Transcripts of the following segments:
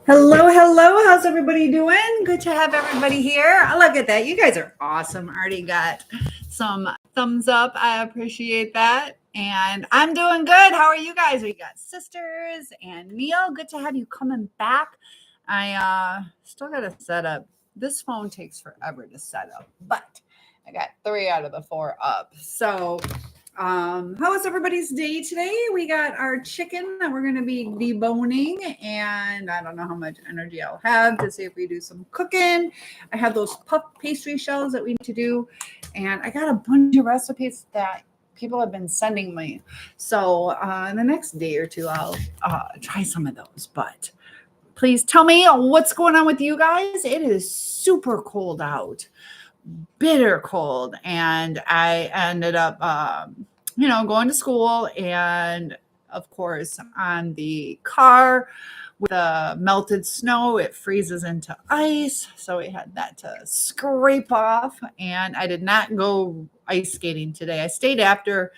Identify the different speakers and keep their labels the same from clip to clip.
Speaker 1: Hello, hello. How's everybody doing? Good to have everybody here. I look at that. You guys are awesome. Already got some thumbs up. I appreciate that. And I'm doing good. How are you guys? We got sisters and Neil. Good to have you coming back. I still got to set up. This phone takes forever to set up, but I got 3 out of the 4 up. So how was everybody's day today? We got our chicken that we're going to be deboning, and I don't know how much energy I'll have to see if we do some cooking. I have those puff pastry shells that we need to do, and I got a bunch of recipes that people have been sending me. So in the next day or two, I'll try some of those. But please tell me what's going on with you guys. It is super cold out, bitter cold, and I ended up going to school, and of course on the car with the melted snow it freezes into ice, so we had that to scrape off. And I did not go ice skating today. I stayed after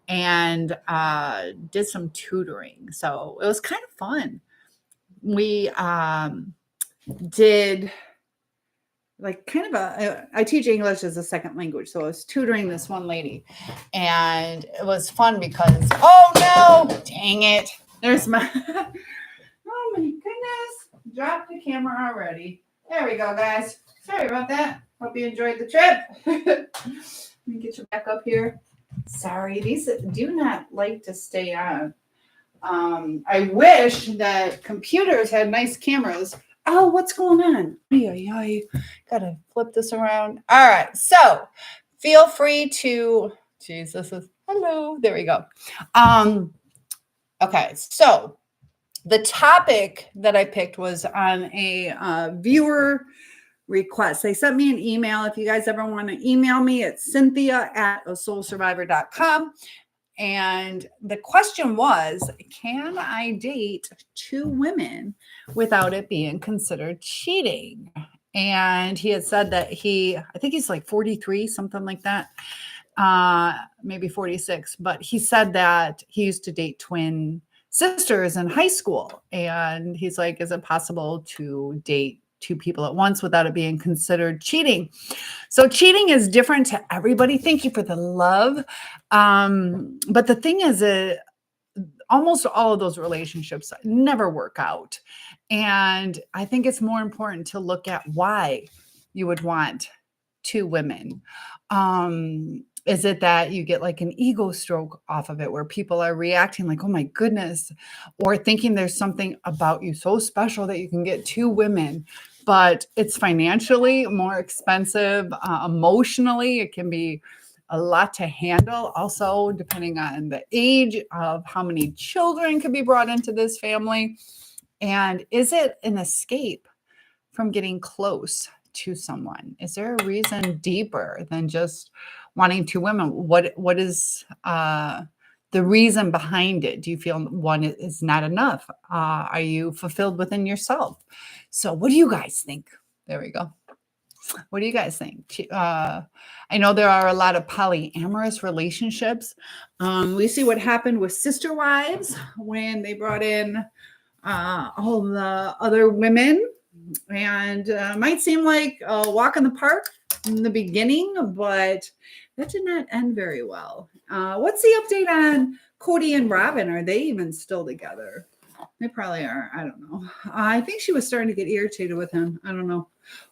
Speaker 1: and did some tutoring, so it was kind of fun. We did like kind of I teach English as a second language. So I was tutoring this one lady, and it was fun because, oh no, dang it. There's my, oh my goodness, dropped the camera already. There we go, guys. Sorry about that. Hope you enjoyed the trip. Let me get you back up here. Sorry, these do not like to stay on. I wish that computers had nice cameras. Oh, what's going on? Gotta flip this around. All right. So feel free to, this is, hello. There we go. Okay. So the topic that I picked was on a viewer request. They sent me an email. If you guys ever want to email me, it's cynthia@asoulsurvivor.com. And the question was, can I date 2 women without it being considered cheating? And he had said that I think he's like 43, something like that, maybe 46. But he said that he used to date twin sisters in high school. And he's like, is it possible to date 2 people at once without it being considered cheating? So cheating is different to everybody. Thank you for the love. But the thing is, almost all of those relationships never work out. And I think it's more important to look at why you would want 2 women. Is it that you get like an ego stroke off of it where people are reacting like, oh my goodness, or thinking there's something about you so special that you can get 2 women, but it's financially more expensive. Emotionally, it can be a lot to handle. Also, depending on the age of how many children could be brought into this family. And is it an escape from getting close to someone? Is there a reason deeper than just wanting 2 women? What is the reason behind it? Do you feel one is not enough? Are you fulfilled within yourself? So what do you guys think? There we go. What do you guys think? I know there are a lot of polyamorous relationships. We see what happened with Sister Wives when they brought in all the other women. And might seem like a walk in the park in the beginning, but that did not end very well. What's the update on Cody and Robin? Are they even still together? They probably are. I don't know. I think she was starting to get irritated with him. I don't know.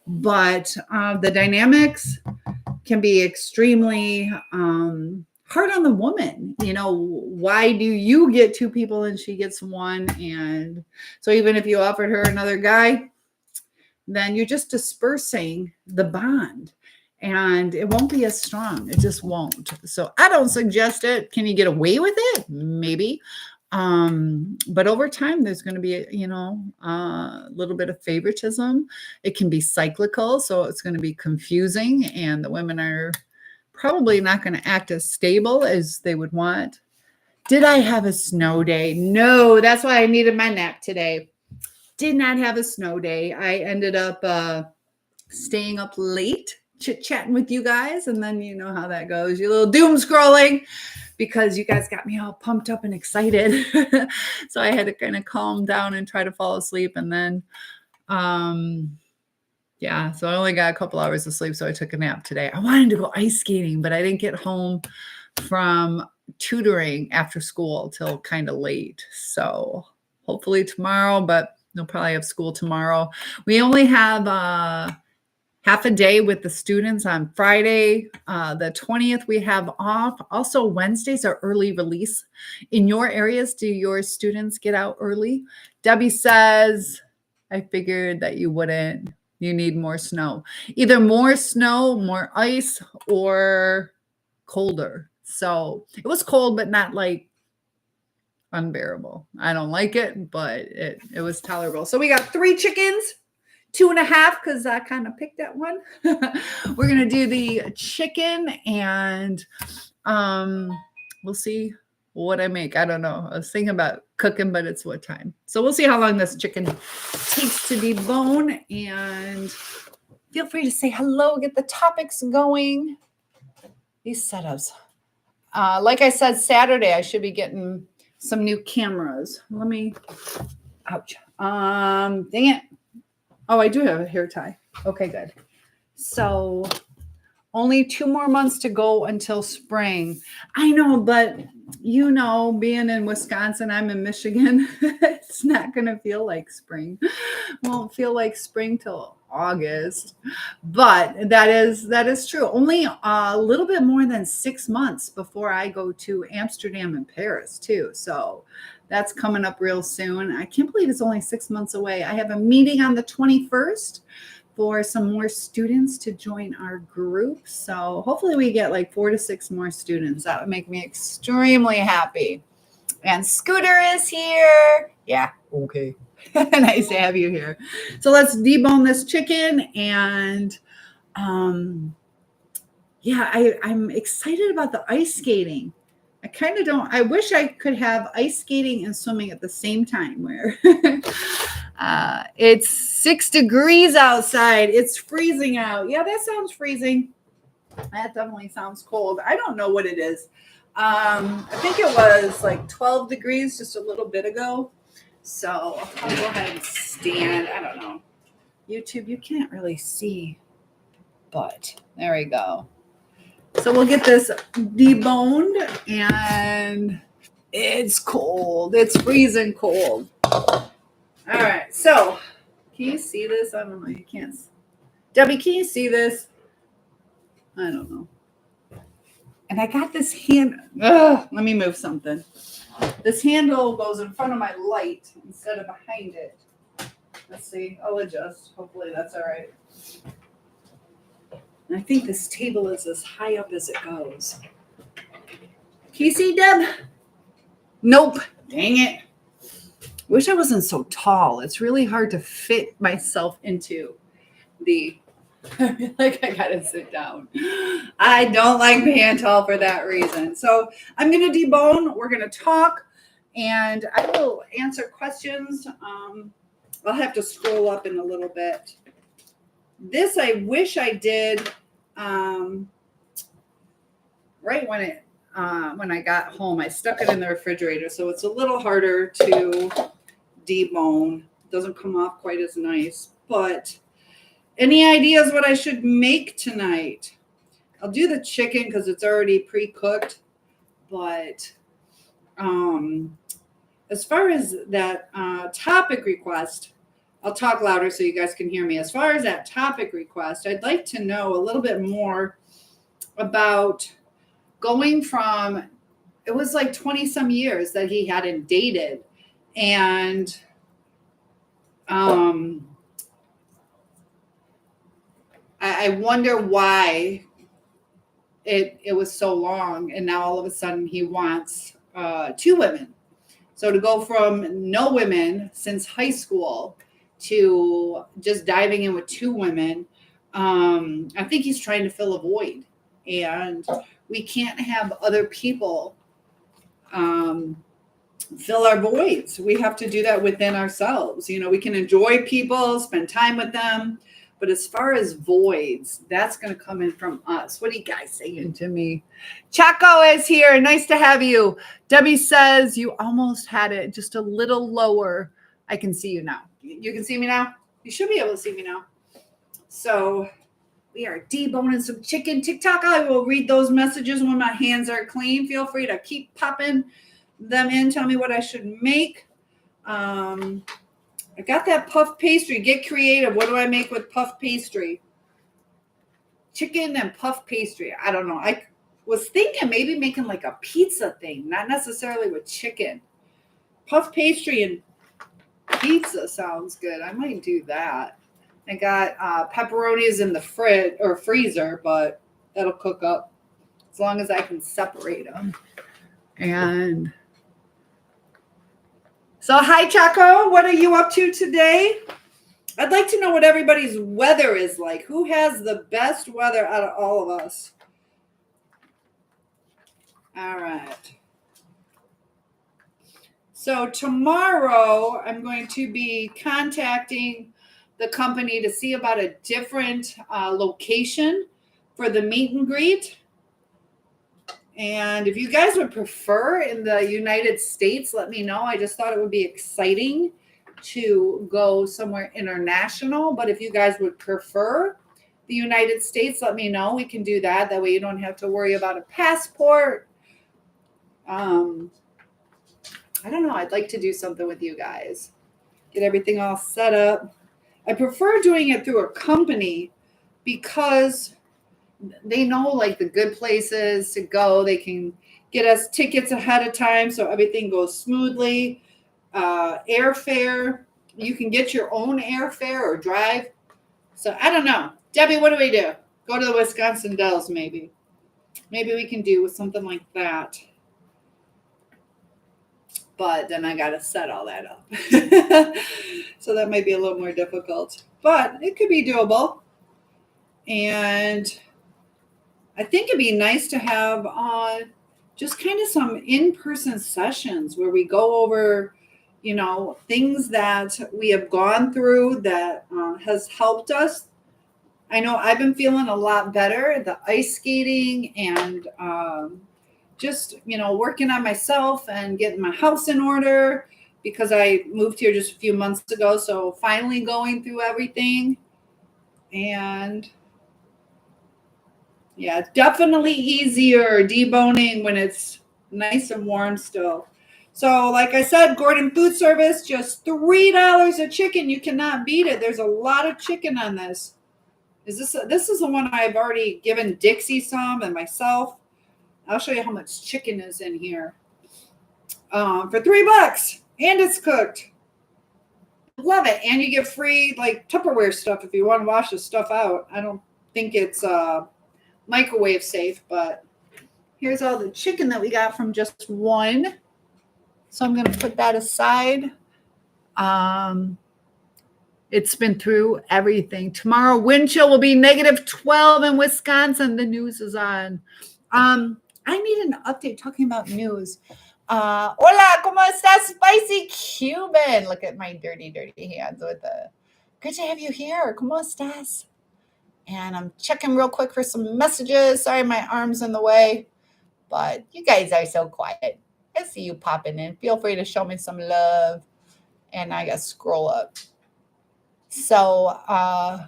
Speaker 1: But the dynamics can be extremely hard on the woman. Why do you get 2 people and she gets 1? And so even if you offered her another guy, then you're just dispersing the bond and it won't be as strong. It just won't. So I don't suggest it. Can you get away with it? Maybe. But over time, there's going to be, a little bit of favoritism. It can be cyclical. So it's going to be confusing, and the women are probably not going to act as stable as they would want. Did I have a snow day? No, that's why I needed my nap today. Did not have a snow day. I ended up staying up late chit-chatting with you guys, and then you know how that goes. You little doom scrolling because you guys got me all pumped up and excited. So I had to kind of calm down and try to fall asleep. And then, yeah, so I only got a couple hours of sleep. So I took a nap today. I wanted to go ice skating, but I didn't get home from tutoring after school till kind of late. So hopefully tomorrow, but they'll probably have school tomorrow. We only have half a day with the students on Friday. The 20th we have off. Also, Wednesdays are early release. In your areas, do your students get out early? Debbie says, I figured that you wouldn't. You need more snow. Either more snow, more ice, or colder. So it was cold, but not like unbearable. I don't like it, but it was tolerable. So we got 3 chickens. 2.5 because I kind of picked that one. We're gonna do the chicken, and we'll see what I make. I don't know. I was thinking about cooking, but it's what time. So we'll see how long this chicken takes to debone. And feel free to say hello, get the topics going. These setups. Like I said, Saturday I should be getting some new cameras. Let me. Ouch. Dang it. Oh, I do have a hair tie. Okay, good. So only 2 more months to go until spring. I know, but you know, being in Wisconsin, I'm in Michigan. It's not going to feel like spring. Won't feel like spring till August. But that is true. Only a little bit more than 6 months before I go to Amsterdam and Paris too. So that's coming up real soon. I can't believe it's only 6 months away. I have a meeting on the 21st for some more students to join our group. So hopefully we get like 4 to 6 more students. That would make me extremely happy. And Scooter is here. Yeah, okay. Nice to have you here. So let's debone this chicken. And yeah, I'm excited about the ice skating. I kind of don't. I wish I could have ice skating and swimming at the same time where it's 6 degrees outside. It's freezing out. Yeah, that sounds freezing. That definitely sounds cold. I don't know what it is. I think it was like 12 degrees just a little bit ago. So I'll go ahead and stand. I don't know. YouTube, you can't really see, but there we go. So we'll get this deboned, and it's cold. It's freezing cold. All right. So can you see this? I don't know. You can't. Debbie, can you see this? I don't know. And I got this hand. Let me move something. This handle goes in front of my light instead of behind it. Let's see. I'll adjust. Hopefully that's all right. And I think this table is as high up as it goes. Can you see, Deb? Nope. Dang it. Wish I wasn't so tall. It's really hard to fit myself into the... I feel like I gotta sit down. I don't like being tall for that reason. So I'm going to debone. We're going to talk. And I will answer questions. I'll have to scroll up in a little bit. This I wish I did right when I got home. I stuck it in the refrigerator, so it's a little harder to debone. Doesn't come off quite as nice. But any ideas what I should make tonight? I'll do the chicken because it's already pre-cooked. But as far as that topic request, I'll talk louder so you guys can hear me. As far as that topic request, I'd like to know a little bit more about going from, it was like 20 some years that he hadn't dated. And I wonder why it was so long. And now all of a sudden he wants 2 women. So to go from no women since high school to just diving in with 2 women, I think he's trying to fill a void. And we can't have other people fill our voids. We have to do that within ourselves. You know, we can enjoy people, spend time with them, But as far as voids, that's going to come in from us. What are you guys saying to me? Chaco is here. Nice to have you. Debbie says you almost had it just a little lower. I can see you now. You can see me now? You should be able to see me now. So we are deboning some chicken. TikTok, I will read those messages when my hands are clean. Feel free to keep popping them in. Tell me what I should make. I got that puff pastry. Get creative. What do I make with puff pastry? Chicken and puff pastry. I don't know. I was thinking maybe making like a pizza thing, not necessarily with chicken. Puff pastry and pizza sounds good. I might do that. I got pepperonis in the fridge or freezer, but that'll cook up as long as I can separate them. And so, hi, Chaco. What are you up to today? I'd like to know what everybody's weather is like. Who has the best weather out of all of us? All right. So tomorrow, I'm going to be contacting the company to see about a different location for the meet and greet. And if you guys would prefer in the United States, let me know. I just thought it would be exciting to go somewhere international. But if you guys would prefer the United States, let me know. We can do that. That way you don't have to worry about a passport. I don't know. I'd like to do something with you guys. Get everything all set up. I prefer doing it through a company because they know like the good places to go. They can get us tickets ahead of time so everything goes smoothly. Airfare, you can get your own airfare or drive. So I don't know. Debbie, what do we do? Go to the Wisconsin Dells maybe. Maybe we can do with something like that. But then I got to set all that up. So that might be a little more difficult. But it could be doable. And I think it'd be nice to have just kind of some in-person sessions where we go over, you know, things that we have gone through that has helped us. I know I've been feeling a lot better, the ice skating and just, you know, working on myself and getting my house in order because I moved here just a few months ago. So finally going through everything. And yeah, definitely easier deboning when it's nice and warm still. So like I said, Gordon Food Service, just $3 a chicken. You cannot beat it. There's a lot of chicken on this. This is the one I've already given Dixie some and myself. I'll show you how much chicken is in here. For $3 and it's cooked. Love it. And you get free like Tupperware stuff if you want to wash the stuff out. I don't think it's microwave safe, but here's all the chicken that we got from just one. So I'm going to put that aside. It's been through everything. Tomorrow, wind chill will be -12 in Wisconsin. The news is on. I need an update talking about news. Hola, ¿cómo estás, Spicy Cuban? Look at my dirty hands with the. Good to have you here. ¿Cómo estás? And I'm checking real quick for some messages. Sorry, my arm's in the way. But you guys are so quiet. I see you popping in. Feel free to show me some love. And I got to scroll up. So, oh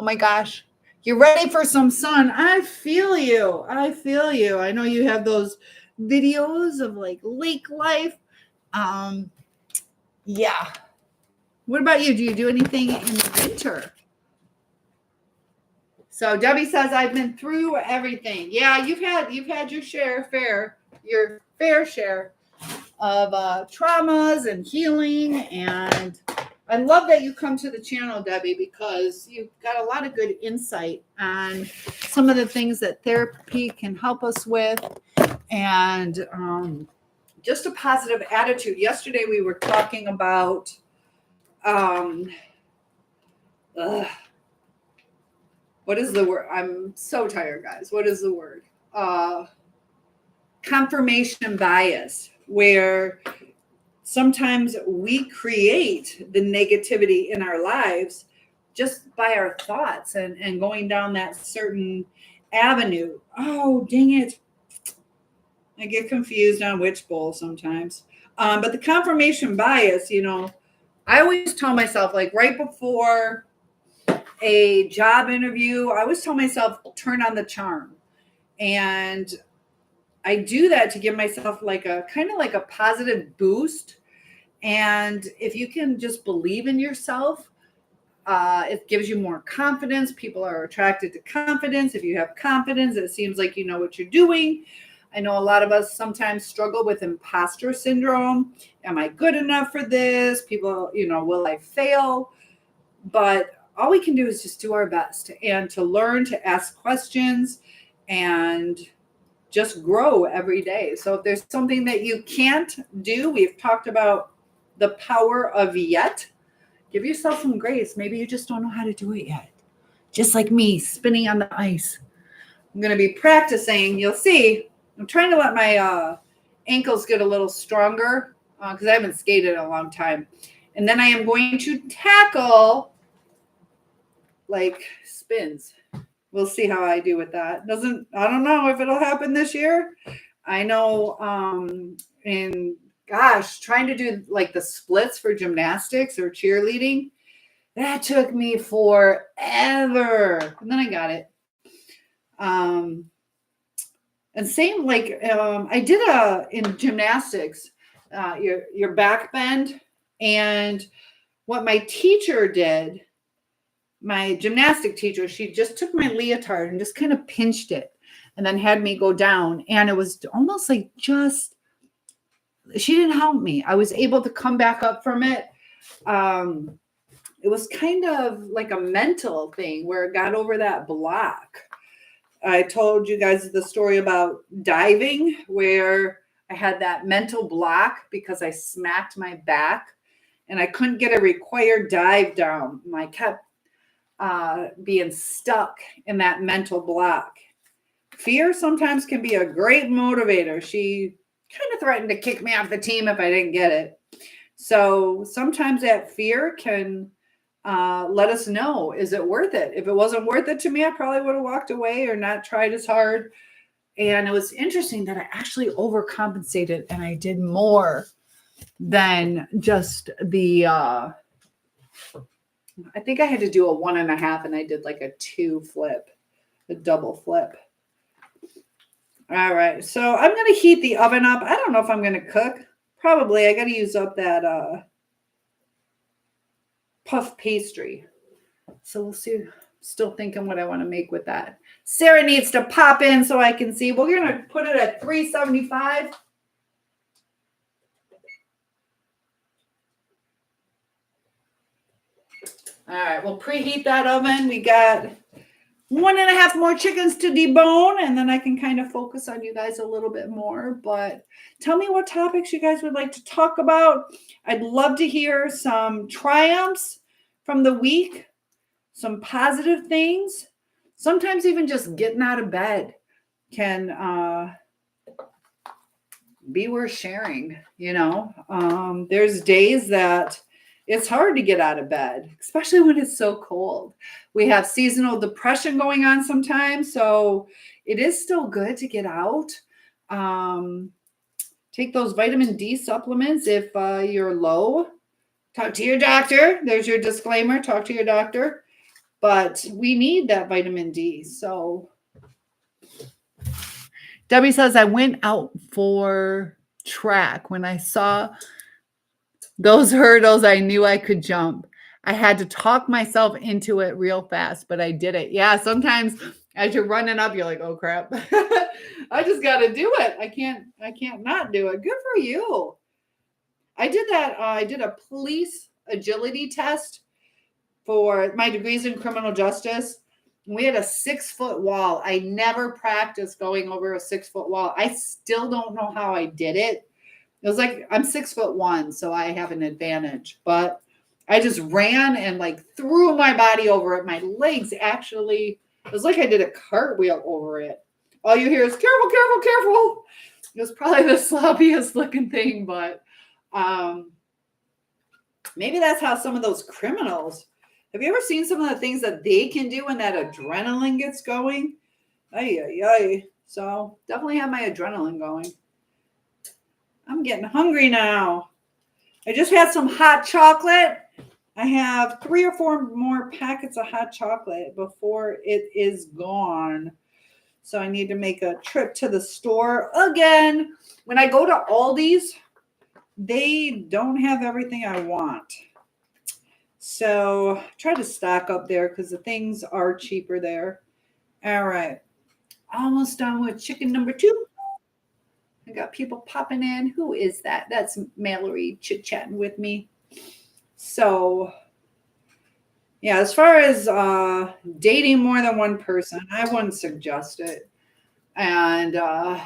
Speaker 1: my gosh. You're ready for some sun. I feel you. I know you have those videos of like lake life. Yeah. What about you? Do you do anything in the winter? So Debbie says I've been through everything. Yeah, you've had your fair share of traumas and healing, and I love that you come to the channel, Debbie, because you've got a lot of good insight on some of the things that therapy can help us with, and just a positive attitude. Yesterday we were talking about what is the word? I'm so tired, guys. What is the word? Confirmation bias, where sometimes we create the negativity in our lives just by our thoughts and going down that certain avenue. Oh, dang it. I get confused on which bowl sometimes. But the confirmation bias, I always tell myself, like right before a job interview, I always tell myself, turn on the charm. And I do that to give myself like a kind of like a positive boost. And if you can just believe in yourself, it gives you more confidence. People are attracted to confidence. If you have confidence, it seems like you know what you're doing. I know a lot of us sometimes struggle with imposter syndrome. Am I good enough for this? People, will I fail? But all we can do is just do our best and to learn to ask questions and just grow every day. So if there's something that you can't do, we've talked about the power of yet. Give yourself some grace. Maybe you just don't know how to do it yet. Just like me spinning on the ice. I'm going to be practicing. You'll see. I'm trying to let my ankles get a little stronger because I haven't skated in a long time. And then I am going to tackle like spins. We'll see how I do with that. I don't know if it'll happen this year. I know trying to do like the splits for gymnastics or cheerleading, that took me forever. And then I got it. And same like I did in gymnastics, your back bend. And what my teacher did, my gymnastic teacher, she just took my leotard and just kind of pinched it and then had me go down. And it was almost like she didn't help me. I was able to come back up from it. It was kind of like a mental thing where it got over that block. I told you guys the story about diving where I had that mental block because I smacked my back and I couldn't get a required dive down. I kept being stuck in that mental block. Fear sometimes can be a great motivator. She kind of threatened to kick me off the team if I didn't get it. So sometimes that fear can let us know, is it worth it? If it wasn't worth it to me, I probably would have walked away or not tried as hard. And it was interesting that I actually overcompensated and I did more than just I think I had to do a 1.5 and I did like a 2 flip, a double flip. All right. So I'm going to heat the oven up. I don't know if I'm going to cook. Probably. I got to use up that puff pastry. So we'll see. Still thinking what I want to make with that. Sarah needs to pop in so I can see. We're going to put it at 375. All right, we'll preheat that oven. We got 1.5 more chickens to debone, and then I can kind of focus on you guys a little bit more. But tell me what topics you guys would like to talk about. I'd love to hear some triumphs from the week, some positive things. Sometimes even just getting out of bed can be worth sharing, There's days that it's hard to get out of bed, especially when it's so cold. We have seasonal depression going on sometimes, so it is still good to get out. Take those vitamin D supplements if you're low. Talk to your doctor. There's your disclaimer. Talk to your doctor. But we need that vitamin D. So Debbie says, I went out for track. When I saw those hurdles, I knew I could jump. I had to talk myself into it real fast, but I did it. Yeah, sometimes as you're running up, you're like, oh crap. I just got to do it. I can't not do it. Good for you. I did that. I did a police agility test for my degrees in criminal justice. We had a 6-foot wall. I never practiced going over a 6-foot wall. I still don't know how I did it. It was like, I'm 6'1", so I have an advantage, but I just ran and like threw my body over it. My legs actually, it was like I did a cartwheel over it. All you hear is careful, careful, careful. It was probably the sloppiest looking thing, but maybe that's how some of those criminals Have you ever seen some of the things that they can do when that adrenaline gets going? Ay, ay, ay. So definitely have my adrenaline going. I'm getting hungry now. I just had some hot chocolate. I have 3 or 4 more packets of hot chocolate before it is gone. So I need to make a trip to the store again. When I go to Aldi's, they don't have everything I want. So try to stock up there because the things are cheaper there. All right. Almost done with chicken number 2. I got people popping in. Who is that? That's Mallory chit-chatting with me. So, yeah, as far as dating more than one person, I wouldn't suggest it. And, yeah,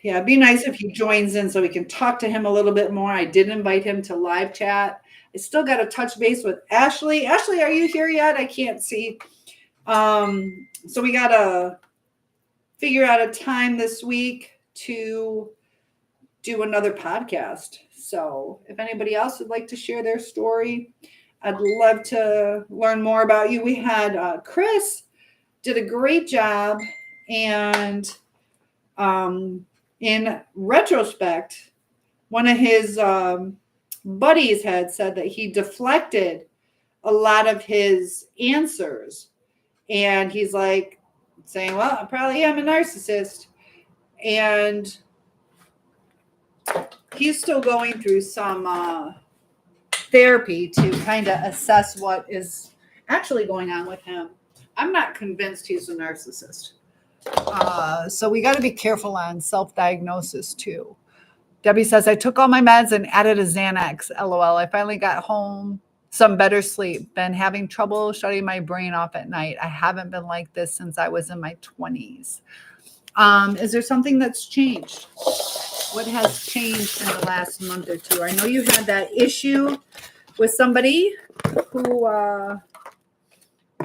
Speaker 1: it'd be nice if he joins in so we can talk to him a little bit more. I did invite him to live chat. I still got to touch base with Ashley. Ashley, are you here yet? I can't see. So we got to figure out a time this week to do another podcast. So if anybody else would like to share their story, I'd love to learn more about you. We had Chris did a great job. And in retrospect, one of his buddies had said that he deflected a lot of his answers. And he's like saying, well, I probably am a narcissist. And he's still going through some therapy to kind of assess what is actually going on with him. I'm not convinced he's a narcissist. So we got to be careful on self-diagnosis too. Debbie says, I took all my meds and added a Xanax. LOL. I finally got home, some better sleep. Been having trouble shutting my brain off at night. I haven't been like this since I was in my 20s. Is there something that's changed? What has changed in the last month or 2? I know you had that issue with somebody who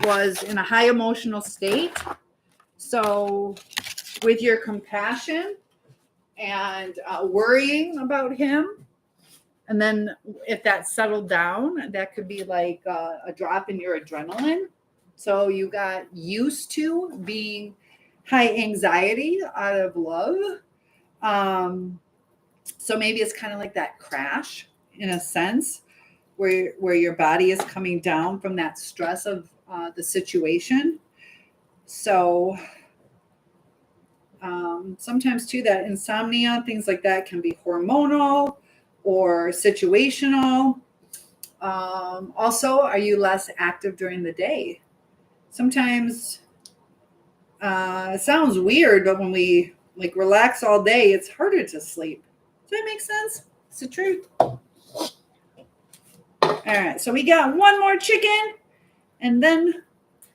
Speaker 1: was in a high emotional state. So with your compassion and worrying about him, and then if that settled down, that could be like a drop in your adrenaline. So you got used to being high anxiety out of love. So maybe it's kind of like that crash in a sense where your body is coming down from that stress of the situation. So sometimes too, that insomnia, things like that can be hormonal or situational. Also, are you less active during the day? Sometimes it sounds weird, but when we like relax all day, it's harder to sleep. Does that make sense? It's the truth. All right, so we got one more chicken, and then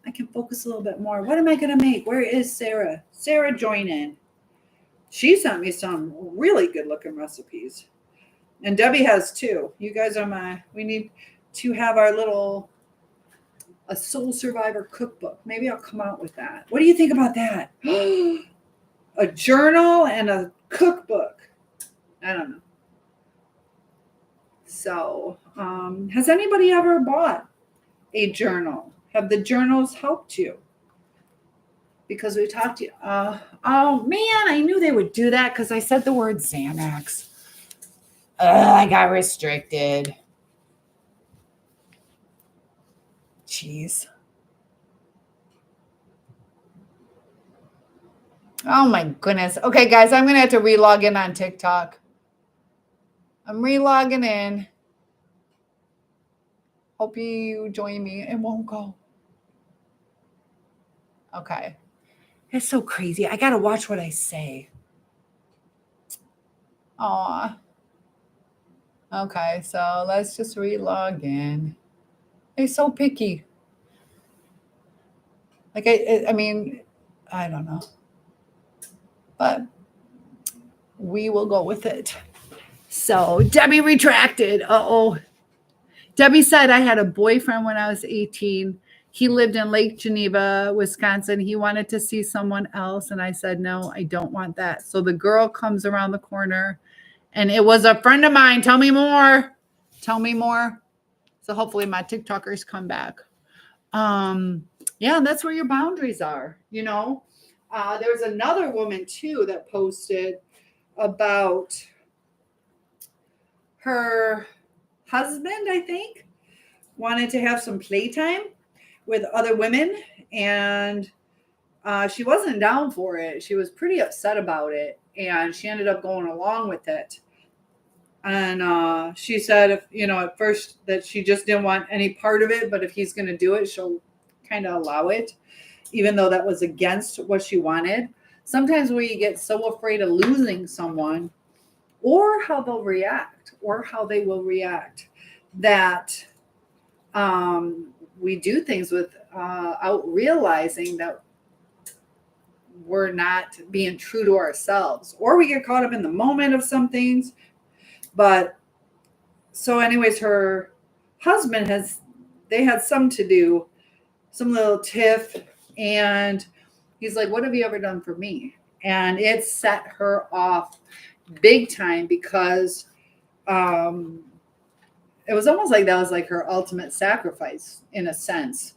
Speaker 1: I can focus a little bit more. What am I going to make? Where is Sarah? Sarah, join in. She sent me some really good looking recipes. And Debbie has too. You guys are we need to have our little, a soul survivor cookbook. Maybe I'll come out with that. What do you think about that? A journal and a cookbook. I don't know. So, has anybody ever bought a journal? Have the journals helped you? Because we talked to you. Oh, man, I knew they would do that because I said the word Xanax. I got restricted. Jeez. Oh, my goodness. Okay, guys, I'm going to have to re-log in on TikTok. I'm re-logging in. Hope you join me. It won't go. Okay. It's so crazy. I got to watch what I say. Aw. Okay, so let's just re-log in. He's so picky. Like, I mean, I don't know. But we will go with it. So Debbie retracted. Uh-oh. Debbie said, I had a boyfriend when I was 18. He lived in Lake Geneva, Wisconsin. He wanted to see someone else. And I said, no, I don't want that. So the girl comes around the corner and it was a friend of mine. Tell me more. Tell me more. So hopefully my TikTokers come back. Yeah, that's where your boundaries are, you know. There's another woman too that posted about her husband, I think, wanted to have some playtime with other women, and she wasn't down for it. She was pretty upset about it, and she ended up going along with it. And she said, if at first that she just didn't want any part of it, but if he's going to do it, she'll kind of allow it, even though that was against what she wanted. Sometimes we get so afraid of losing someone, or how they'll react, or how they will react, that we do things without realizing that we're not being true to ourselves, or we get caught up in the moment of some things. But so anyways, her husband they had some little tiff, and he's like, what have you ever done for me? And it set her off big time, because it was almost like that was like her ultimate sacrifice in a sense,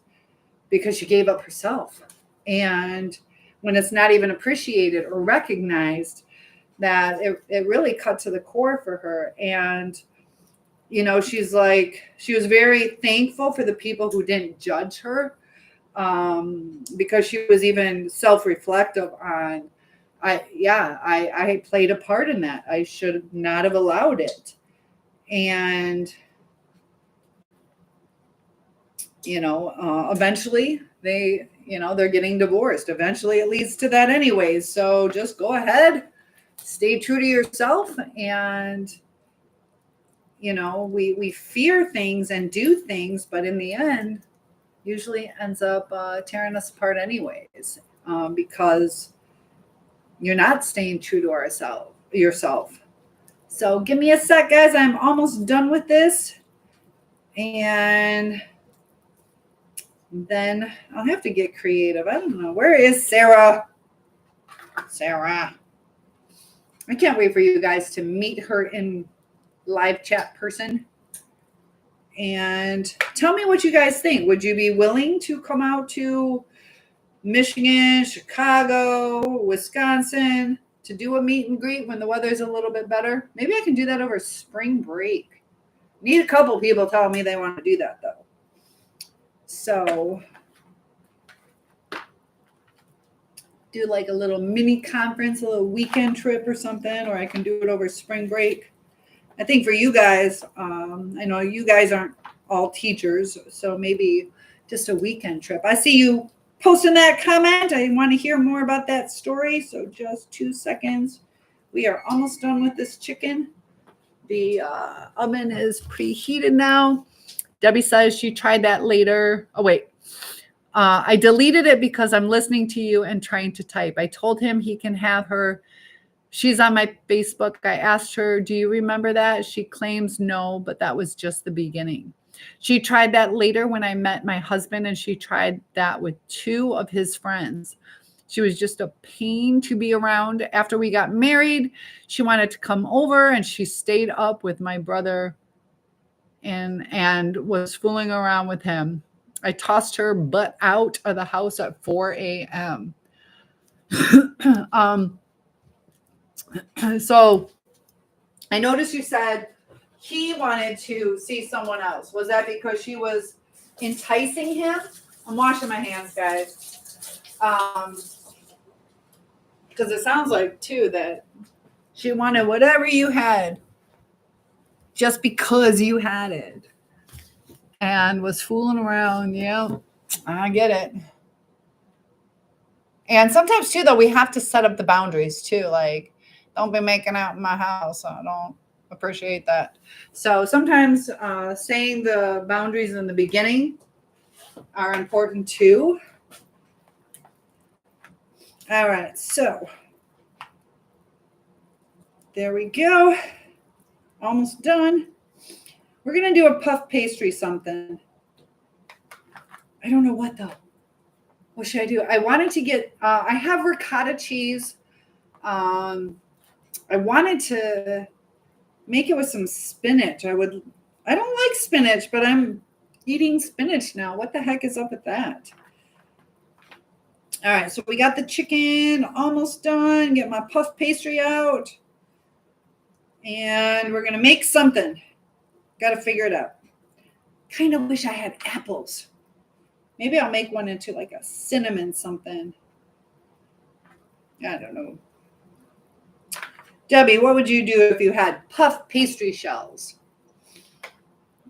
Speaker 1: because she gave up herself. And when it's not even appreciated or recognized, that it really cut to the core for her. And she's like, she was very thankful for the people who didn't judge her, because she was even self-reflective on, I played a part in that. I should not have allowed it. And eventually they're getting divorced. Eventually it leads to that anyways. So just go ahead, stay true to yourself. And we fear things and do things, but in the end usually ends up tearing us apart anyways, because you're not staying true to yourself. So give me a sec, guys. I'm almost done with this, and then I'll have to get creative. I don't know. Where is Sarah? Sarah. I can't wait for you guys to meet her in live chat person. And tell me what you guys think. Would you be willing to come out to Michigan, Chicago, Wisconsin to do a meet and greet when the weather's a little bit better? Maybe I can do that over spring break. Need a couple people telling me they want to do that, though. So do like a little mini conference, a little weekend trip or something, or I can do it over spring break. I think for you guys, I know you guys aren't all teachers, so maybe just a weekend trip. I see you posting that comment. I want to hear more about that story. So just 2 seconds. We are almost done with this chicken. The oven is preheated now. Debbie says she tried that later. Oh, wait. I deleted it because I'm listening to you and trying to type. I told him he can have her. She's on my Facebook. I asked her, do you remember that? She claims no, but that was just the beginning. She tried that later when I met my husband, and she tried that with 2 of his friends. She was just a pain to be around. After we got married, she wanted to come over, and she stayed up with my brother and was fooling around with him. I tossed her butt out of the house at 4 a.m. So I noticed you said he wanted to see someone else. Was that because she was enticing him? I'm washing my hands, guys. Because it sounds like, too, that she wanted whatever you had just because you had it and was fooling around. Yeah, I get it. And sometimes, too, though, we have to set up the boundaries, too. Like, don't be making out in my house. I don't appreciate that. So sometimes saying the boundaries in the beginning are important, too. All right, so there we go. Almost done. We're going to do a puff pastry something. I don't know what, though. What should I do? I wanted to get, I have ricotta cheese. I wanted to make it with some spinach. I would I don't like spinach, but I'm eating spinach now. What the heck is up with that? All right, so we got the chicken almost done. Get my puff pastry out. And we're going to make something. Got to figure it out. Kind of wish I had apples. Maybe I'll make one into like a cinnamon something. I don't know. Debbie, what would you do if you had puff pastry shells?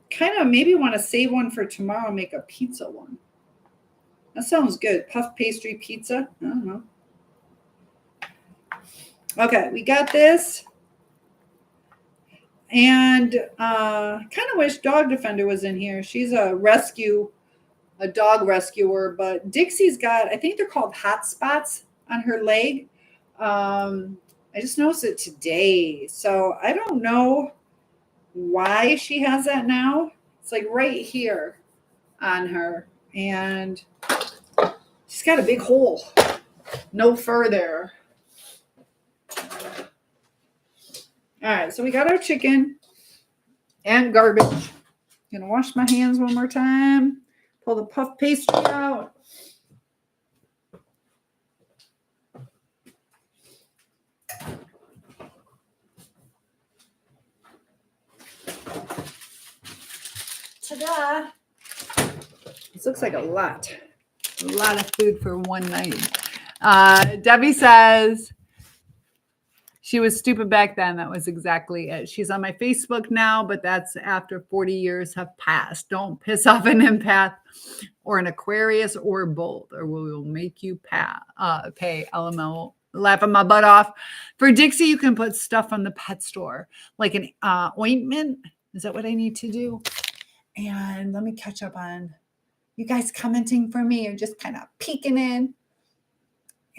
Speaker 1: Kind of maybe want to save one for tomorrow, make a pizza one. That sounds good. Puff pastry pizza. I don't know. Okay, we got this. And kind of wish Dog Defender was in here. She's a dog rescuer, but Dixie's got, I think they're called hot spots on her leg. I just noticed it today. So I don't know why she has that now. It's like right here on her. And she's got a big hole. No fur there. All right, so we got our chicken and garbage. Gonna wash my hands one more time. Pull the puff pastry out. Ta-da! This looks like a lot of food for one night. Debbie says she was stupid back then. That was exactly it. She's on my Facebook now, but that's after 40 years have passed. Don't piss off an empath or an Aquarius or both, or we will make you pay. LML, laughing my butt off. For Dixie, you can put stuff on the pet store, like an ointment. Is that what I need to do? And let me catch up on you guys commenting for me or just kind of peeking in.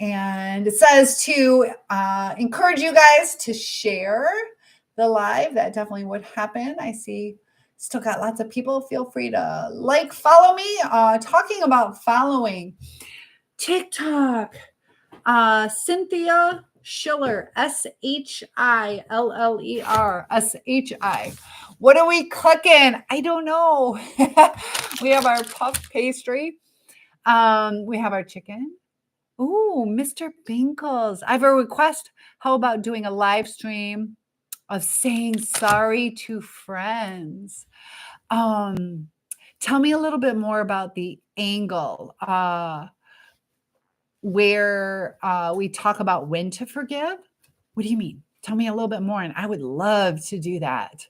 Speaker 1: And it says to encourage you guys to share the live. That definitely would happen. I see still got lots of people. Feel free to follow me. Talking about following TikTok. Cynthia Schiller, Schiller, SHI. What are we cooking? I don't know. We have our puff pastry. We have our chicken. Ooh, Mr. Binkles. I have a request. How about doing a live stream of saying sorry to friends? Tell me a little bit more about the angle where we talk about when to forgive. What do you mean? Tell me a little bit more. And I would love to do that.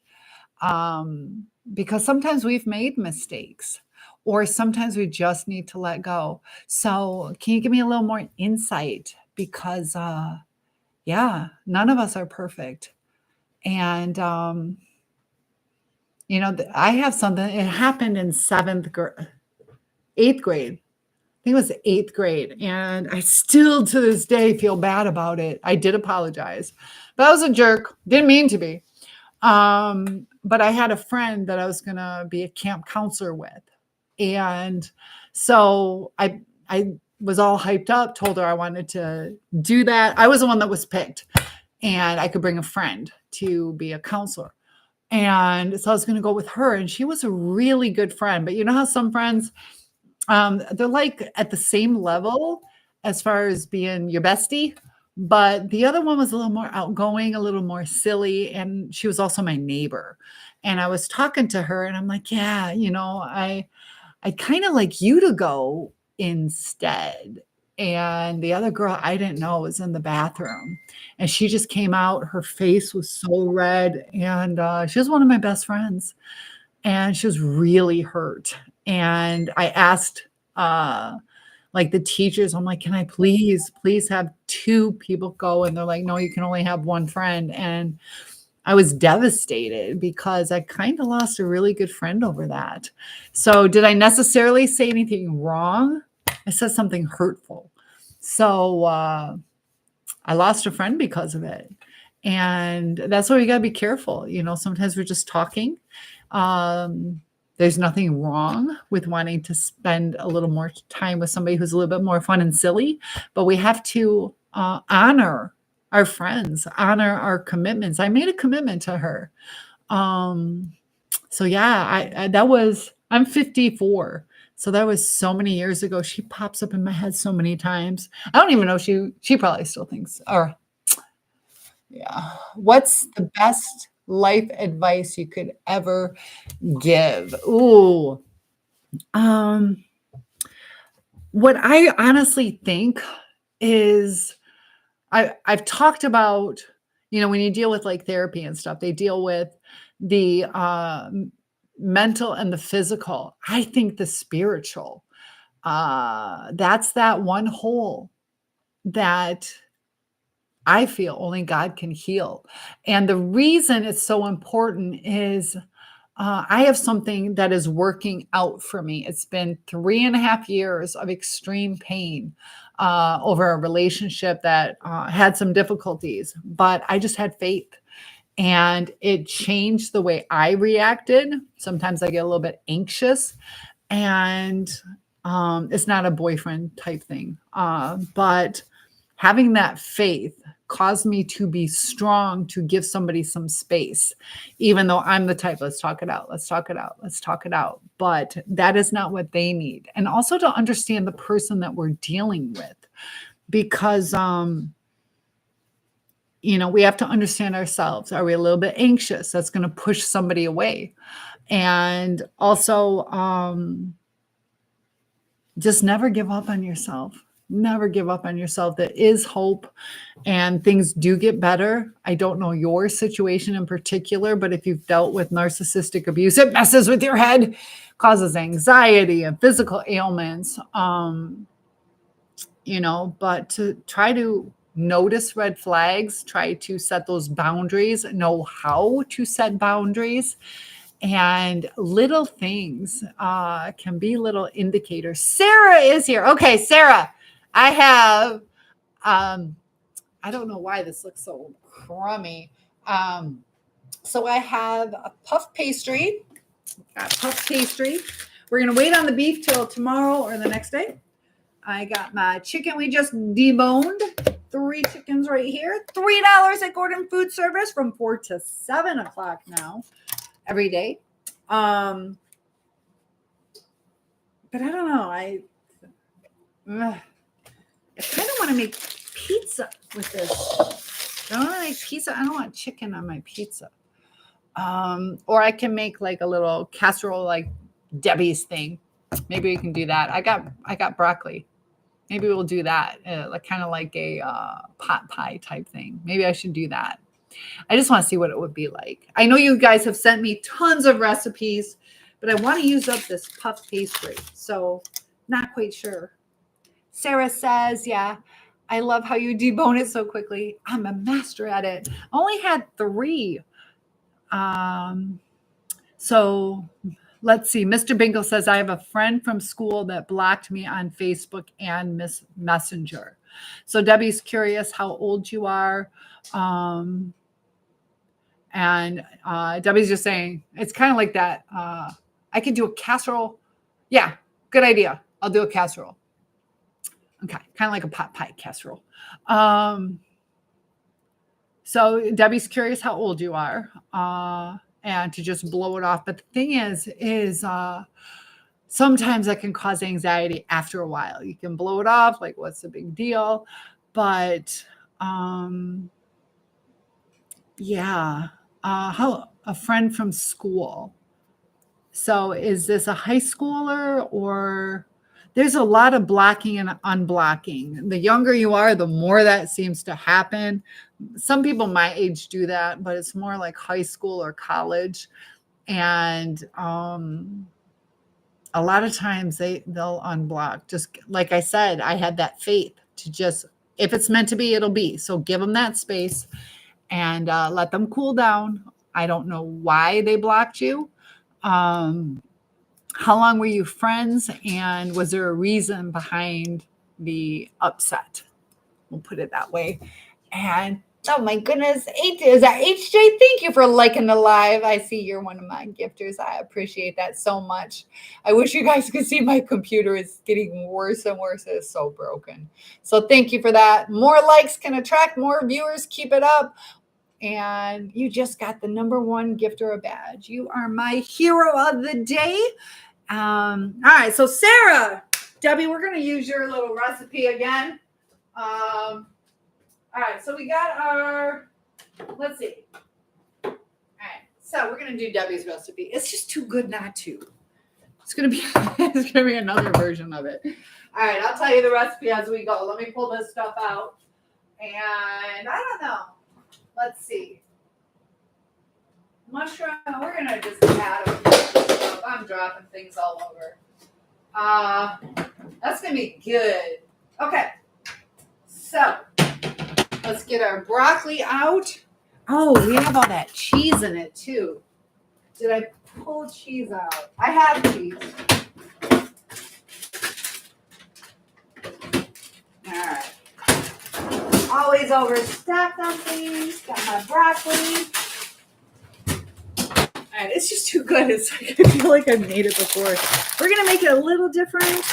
Speaker 1: Because sometimes we've made mistakes. Or sometimes we just need to let go. So can you give me a little more insight? Because, none of us are perfect. And, I have something. It happened in 8th grade. I think it was 8th grade. And I still to this day feel bad about it. I did apologize. But I was a jerk. Didn't mean to be. But I had a friend that I was going to be a camp counselor with. And so I was all hyped up, told her I wanted to do that. I was the one that was picked and I could bring a friend to be a counselor. And so I was going to go with her and she was a really good friend. But you know how some friends, they're like at the same level as far as being your bestie. But the other one was a little more outgoing, a little more silly. And she was also my neighbor. And I was talking to her and I'm like, yeah, I'd kind of like you to go instead. And the other girl I didn't know was in the bathroom. And she just came out. Her face was so red. And she was one of my best friends. And she was really hurt. And I asked the teachers, I'm like, can I please have 2 people go? And they're like, no, you can only have one friend. And I was devastated because I kind of lost a really good friend over that. So did I necessarily say anything wrong? I said something hurtful. So I lost a friend because of it. And that's why we got to be careful. Sometimes we're just talking. There's nothing wrong with wanting to spend a little more time with somebody who's a little bit more fun and silly, but we have to honor our friends, honor our commitments. I made a commitment to her. So So yeah, I'm 54. So that was so many years ago. She pops up in my head so many times. I don't even know she probably still thinks, or yeah. What's the best life advice you could ever give? Ooh. Um, what I honestly think is I've talked about, when you deal with like therapy and stuff, they deal with the mental and the physical. I think the spiritual, that's that one hole that I feel only God can heal. And the reason it's so important is I have something that is working out for me. It's been 3.5 years of extreme pain over a relationship that had some difficulties, but I just had faith and it changed the way I reacted. Sometimes I get a little bit anxious, and it's not a boyfriend type thing, but having that faith caused me to be strong to give somebody some space, even though I'm the type, let's talk it out, let's talk it out, let's talk it out. But that is not what they need. And also to understand the person that we're dealing with, because, we have to understand ourselves. Are we a little bit anxious? That's going to push somebody away. And also, just never give up on yourself. Never give up on yourself. There is hope and things do get better. I don't know your situation in particular, but if you've dealt with narcissistic abuse, it messes with your head, causes anxiety and physical ailments. But to try to notice red flags, try to set those boundaries, know how to set boundaries. And little things can be little indicators. Sarah is here. Okay, Sarah, I have, I don't know why this looks so crummy. So I have a puff pastry. Got puff pastry. We're going to wait on the beef till tomorrow or the next day. I got my chicken we just deboned. 3 chickens right here. $3 at Gordon Food Service from 4 to 7 o'clock now. Every day. But I don't know. I kind of want to make pizza with this. I don't want to make pizza. I don't want chicken on my pizza. Or I can make like a little casserole, like Debbie's thing. Maybe we can do that. I got broccoli. Maybe we'll do that, like kind of like a pot pie type thing. Maybe I should do that. I just want to see what it would be like. I know you guys have sent me tons of recipes, but I want to use up this puff pastry. So not quite sure. Sarah says, yeah, I love how you debone it so quickly. I'm a master at it. I only had 3. So let's see. Mr. Bingle says, I have a friend from school that blocked me on Facebook and Messenger. So Debbie's curious how old you are. And Debbie's just saying, it's kind of like that. I could do a casserole. Yeah, good idea. I'll do a casserole. Okay, kind of like a pot pie casserole. So Debbie's curious how old you are, and to just blow it off. But the thing is sometimes that can cause anxiety after a while. You can blow it off, like what's the big deal? But yeah. How a friend from school. So is this a high schooler, or there's a lot of blocking and unblocking. The younger you are, the more that seems to happen. Some people my age do that, but it's more like high school or college. And a lot of times they'll unblock. Just like I said, I had that faith to just, if it's meant to be, it'll be. So give them that space and let them cool down. I don't know why they blocked you. How long were you friends? And was there a reason behind the upset? We'll put it that way. And oh my goodness, is that HJ? Thank you for liking the live. I see you're one of my gifters. I appreciate that so much. I wish you guys could see my computer. It's getting worse and worse. It's so broken. So thank you for that. More likes can attract more viewers. Keep it up. And you just got the #1 gift or a badge. You are my hero of the day. All right, so Sarah, Debbie, we're going to use your little recipe again. All right, so we got our, let's see. All right, so we're going to do Debbie's recipe. It's just too good not to. It's going to be it's going to be another version of it. All right, I'll tell you the recipe as we go. Let me pull this stuff out. And I don't know. Let's see. Mushroom, we're going to just add them. I'm dropping things all over. That's going to be good. Okay. So, let's get our broccoli out. Oh, we have all that cheese in it, too. Did I pull cheese out? I have cheese. All right. Always overstacked on things. Got my broccoli. All right, it's just too good. It's like I feel like I've made it before. We're gonna make it a little different.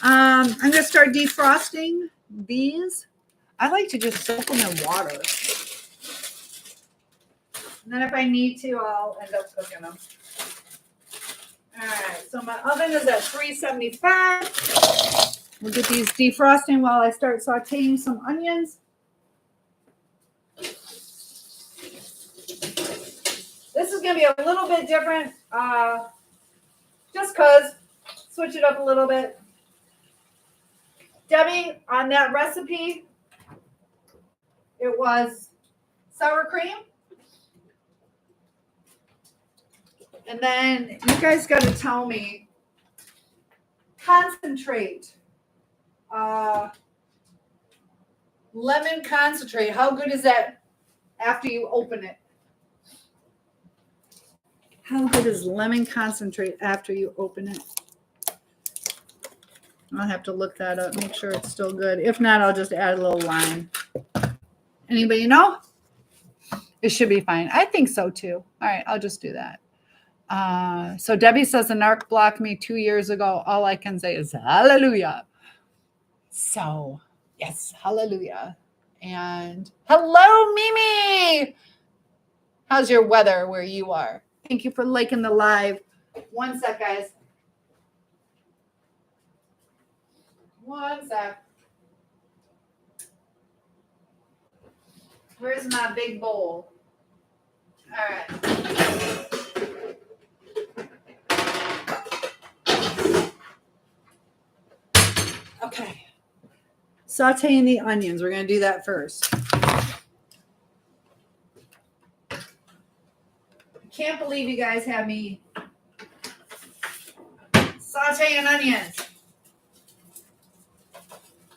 Speaker 1: I'm gonna start defrosting these. I like to just soak them in water. And then if I need to, I'll end up cooking them. All right, so my oven is at 375. We'll get these defrosting while I start sauteing some onions. This is going to be a little bit different, just because. Switch it up a little bit. Debbie, on that recipe, it was sour cream. And then you guys got to tell me, concentrate. Lemon concentrate. How good is that after you open it? How good is lemon concentrate after you open it? I'll have to look that up, make sure it's still good. If not, I'll just add a little lime. Anybody know? It should be fine. I think so too. All right, I'll just do that. So Debbie says the narc blocked me 2 years ago. All I can say is hallelujah. So yes, hallelujah. And hello, Mimi. How's your weather where you are? Thank you for liking the live. One sec, guys. One sec. Where's my big bowl? All right. Okay. Sauteing the onions. We're going to do that first. I can't believe you guys have me sauteing onions.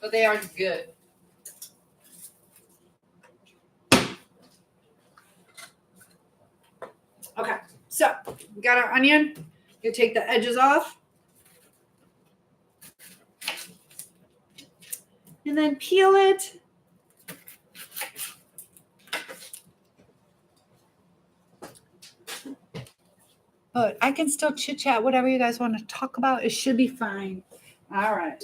Speaker 1: But they are good. Okay, so we got our onion. You take the edges off. And then peel it. But I can still chit chat, whatever you guys want to talk about. It should be fine. All right.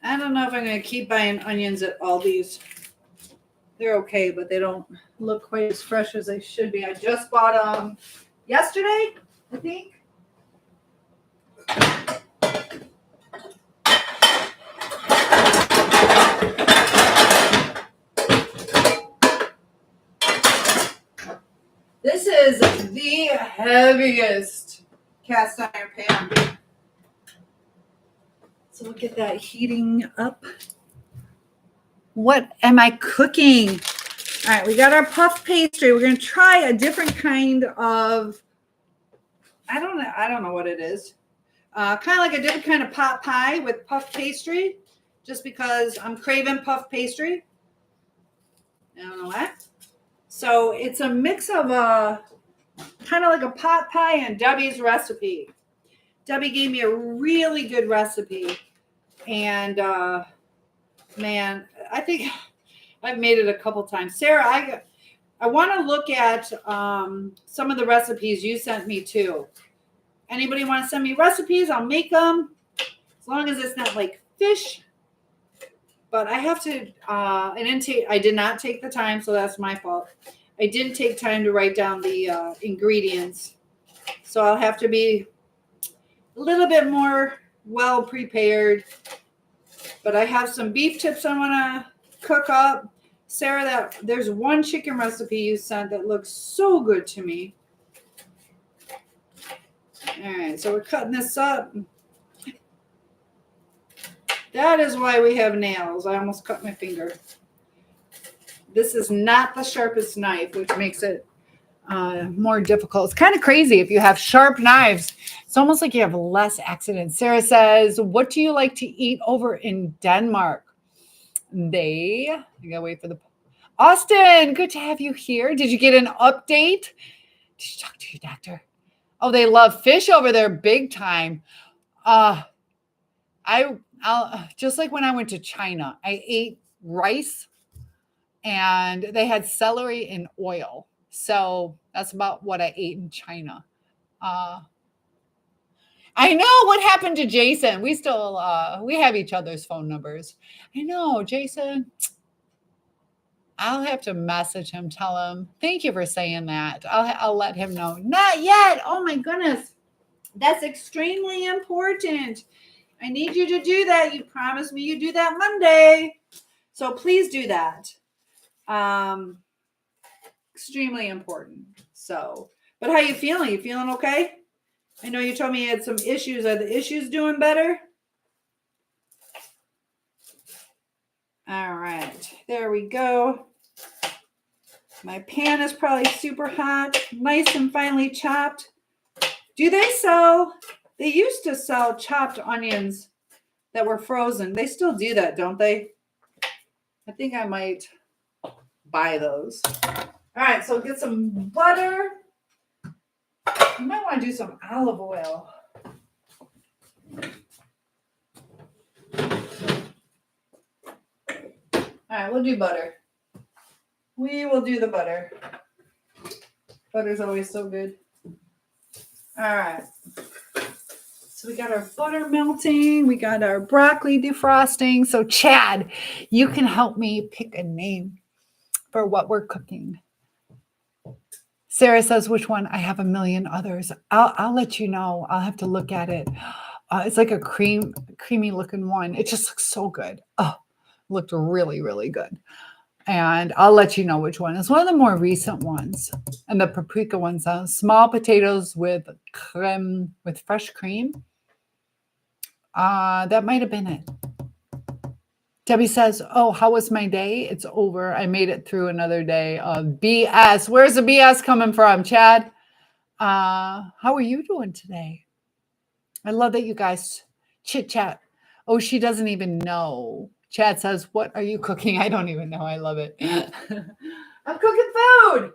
Speaker 1: I don't know if I'm going to keep buying onions at Aldi's. They're okay, but they don't look quite as fresh as they should be. I just bought them yesterday, I think. This is the heaviest cast iron pan. So we'll get that heating up. What am I cooking? All right, we got our puff pastry. We're going to try a different kind of, I don't know what it is. Kind of like a different kind of pot pie with puff pastry, just because I'm craving puff pastry. I don't know why. So it's a mix of kind of like a pot pie and Debbie's recipe. Debbie gave me a really good recipe. And, man, I think I've made it a couple times. Sarah, I want to look at some of the recipes you sent me too. Anybody want to send me recipes? I'll make them. as long as it's not like fish. But I have to, I did not take the time, so that's my fault. I didn't take time to write down the ingredients. So I'll have to be a little bit more well prepared. But I have some beef tips I want to cook up. Sarah, there's one chicken recipe you sent that looks so good to me. All right, so we're cutting this up. That is why we have nails. I almost cut my finger. This is not the sharpest knife, which makes it more difficult. It's kind of crazy if you have sharp knives. It's almost like you have less accidents. Sarah says, what do you like to eat over in Denmark? I gotta wait for the Austin, good to have you here. Did you get an update? Did you talk to your doctor? Oh, they love fish over there big time. I'll just like when I went to China, I ate rice and they had celery in oil. So that's about what I ate in China. I know what happened to Jason. We still we have each other's phone numbers. I know, Jason. I'll have to message him, tell him, thank you for saying that. I'll let him know. Not yet. Oh my goodness. That's extremely important. I need you to do that. You promised me you'd do that Monday. So please do that. Extremely important. So, but how you feeling? You feeling okay? I know you told me you had some issues. Are the issues doing better? All right, there we go. My pan is probably super hot, nice and finely chopped. They used to sell chopped onions that were frozen. They still do that, don't they? I think I might buy those. All right, so get some butter. You might want to do some olive oil. All right, we'll do butter. We will do the butter. Butter's always so good. All right. So we got our butter melting. We got our broccoli defrosting. So Chad, you can help me pick a name for what we're cooking. Sarah says, which one? I have a million others. I'll let you know. I'll have to look at it. It's like a creamy looking one. It just looks so good. Oh, looked really, really good. And I'll let you know which one. It's one of the more recent ones. And the paprika ones, small potatoes with fresh cream. That might have been it. Debbie says, oh, how was my day? It's over. I made it through another day of BS. Where's the BS coming from, Chad? How are you doing today? I love that you guys chit chat. Oh, she doesn't even know. Chad says, what are you cooking? I don't even know. I love it. I'm cooking food.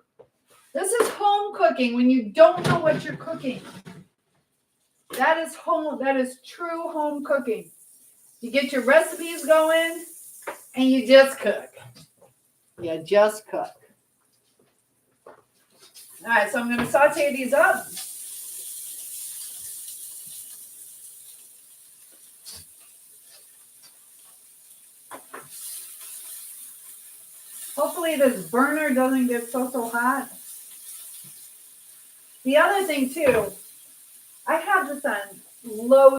Speaker 1: This is home cooking when you don't know what you're cooking. That is home. That is true home cooking. You get your recipes going and you just cook. You just cook. All right, so I'm going to saute these up. Hopefully this burner doesn't get so hot. The other thing too, I have this on low,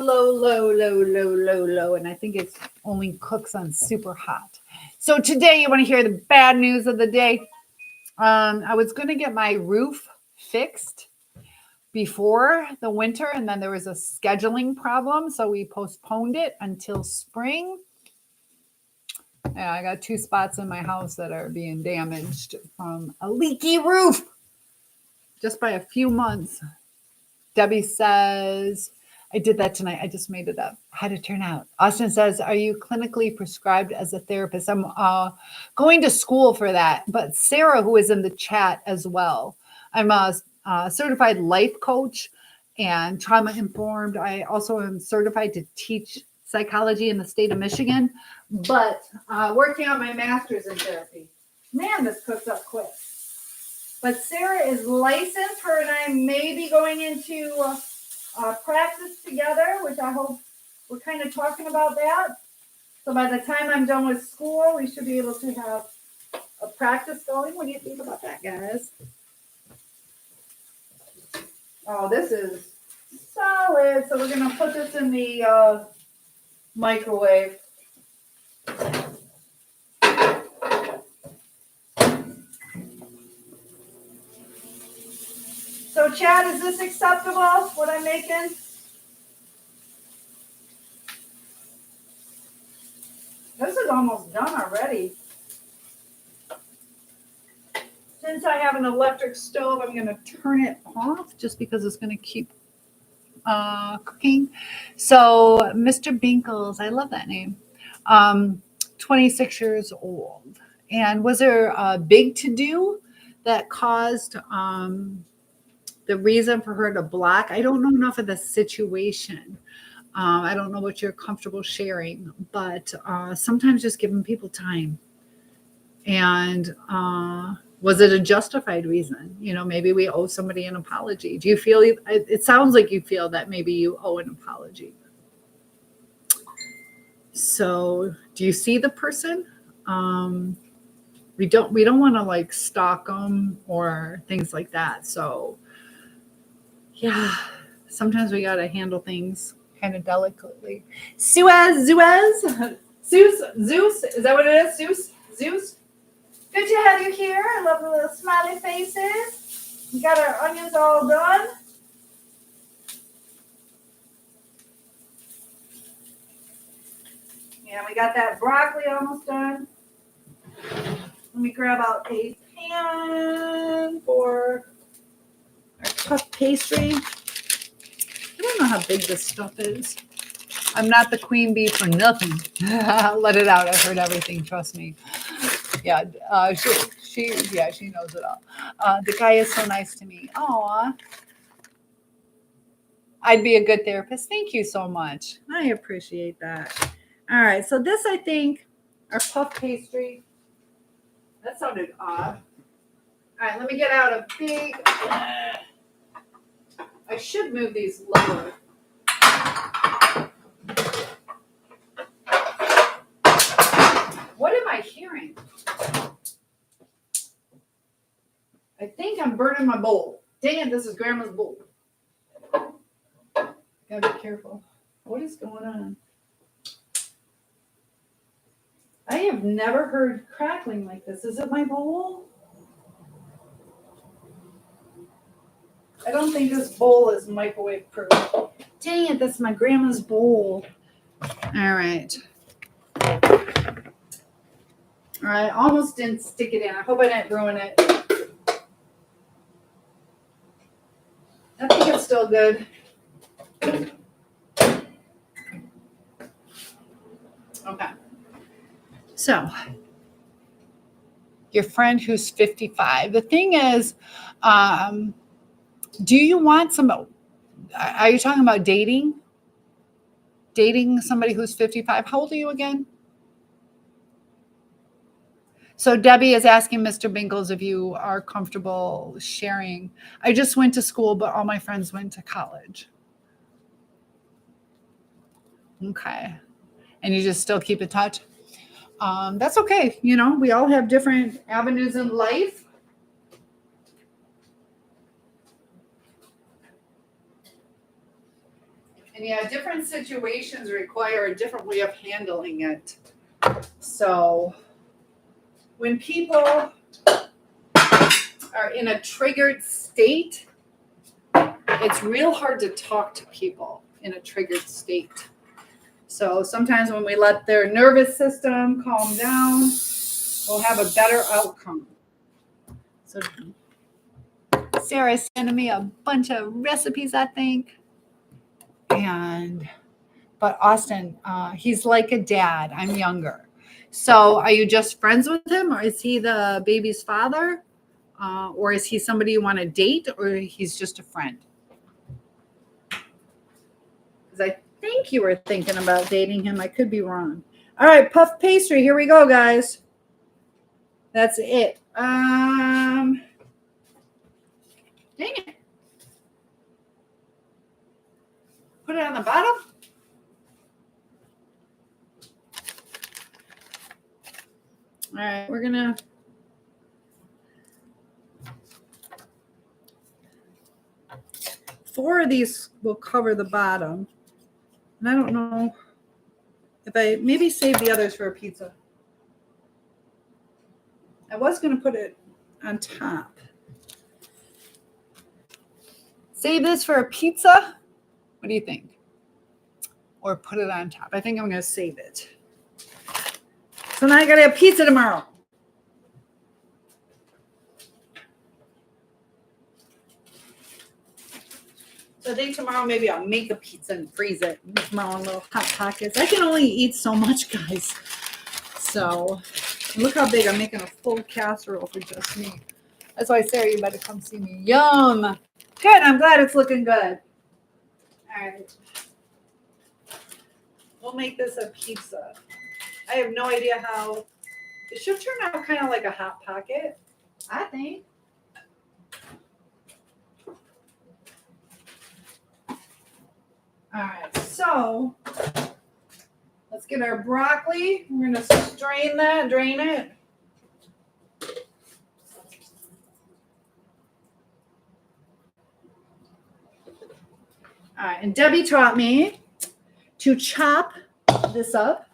Speaker 1: and I think it only cooks on super hot. So today you want to hear the bad news of the day. I was going to get my roof fixed before the winter, and then there was a scheduling problem, so we postponed it until spring. Yeah, I got 2 spots in my house that are being damaged from a leaky roof just by a few months. Debbie says, I did that tonight. I just made it up. How'd it turn out? Austin says, are you clinically prescribed as a therapist? I'm going to school for that. But Sarah, who is in the chat as well, I'm a certified life coach and trauma informed. I also am certified to teach psychology in the state of Michigan, but working on my master's in therapy. Man, this cooks up quick. But Sarah is licensed. Her and I may be going into practice together, which I hope we're kind of talking about that. So by the time I'm done with school, we should be able to have a practice going. What do you think about that, guys? Oh, this is solid. So we're going to put this in the microwave. So Chad, is this acceptable, what I'm making? This is almost done already. Since I have an electric stove, I'm going to turn it off just because it's going to keep cooking. So Mr. Binkles, I love that name, 26 years old. And was there a big to-do that caused the reason for her to block? I don't know enough of the situation. I don't know what you're comfortable sharing, but sometimes just giving people time. And was it a justified reason? You know, maybe we owe somebody an apology. Do you feel, it sounds like you feel that maybe you owe an apology. So do you see the person? We don't want to like stalk them or things like that. So yeah, sometimes we got to handle things kind of delicately. Zeus, is that what it is? Zeus? Good to have you here. I love the little smiley faces. We got our onions all done. Yeah, we got that broccoli almost done. Let me grab out a pan for our puff pastry. I don't know how big this stuff is. I'm not the queen bee for nothing. Let it out. I've heard everything. Trust me. Yeah, she knows it all. The guy is so nice to me. Aw. I'd be a good therapist. Thank you so much. I appreciate that. All right, so this, I think, our puff pastry. That sounded odd. All right, let me get out a big. I should move these lower. What am I hearing? I think I'm burning my bowl. Dang it, this is Grandma's bowl. Gotta be careful. What is going on? I have never heard crackling like this. Is it my bowl? I don't think this bowl is microwave proof. Dang it, that's my grandma's bowl. All right. All right, almost didn't stick it in. I hope I didn't ruin it. I think it's still good. Okay. So, your friend who's 55. The thing is, do you want are you talking about dating? Dating somebody who's 55? How old are you again? So Debbie is asking Mr. Binkles if you are comfortable sharing. I just went to school, but all my friends went to college. Okay. And you just still keep in touch? That's okay. You know, we all have different avenues in life. And yeah, different situations require a different way of handling it. So when people are in a triggered state, it's real hard to talk to people in a triggered state. So sometimes when we let their nervous system calm down, we'll have a better outcome. So Sarah's sending me a bunch of recipes, I think. But Austin, he's like a dad. I'm younger. So are you just friends with him, or is he the baby's father? Or is he somebody you want to date, or he's just a friend? Because I think you were thinking about dating him. I could be wrong. All right, puff pastry. Here we go, guys. That's it. Dang it. Put it on the bottom? All right, we're gonna four of these will cover the bottom. And I don't know if I maybe save the others for a pizza. I was going to put it on top. Save this for a pizza? What do you think? Or put it on top? I think I'm going to save it. So now I got to have pizza tomorrow. So I think tomorrow maybe I'll make a pizza and freeze it with my own little hot pockets. I can only eat so much, guys. So look how big. I'm making a full casserole for just me. That's why, Sarah, you better come see me. Yum. Good. I'm glad it's looking good. All right. We'll make this a pizza. I have no idea how. It should turn out kind of like a Hot Pocket, I think. All right, so let's get our broccoli. We're going to strain that, drain it. All right, and Debbie taught me to chop this up.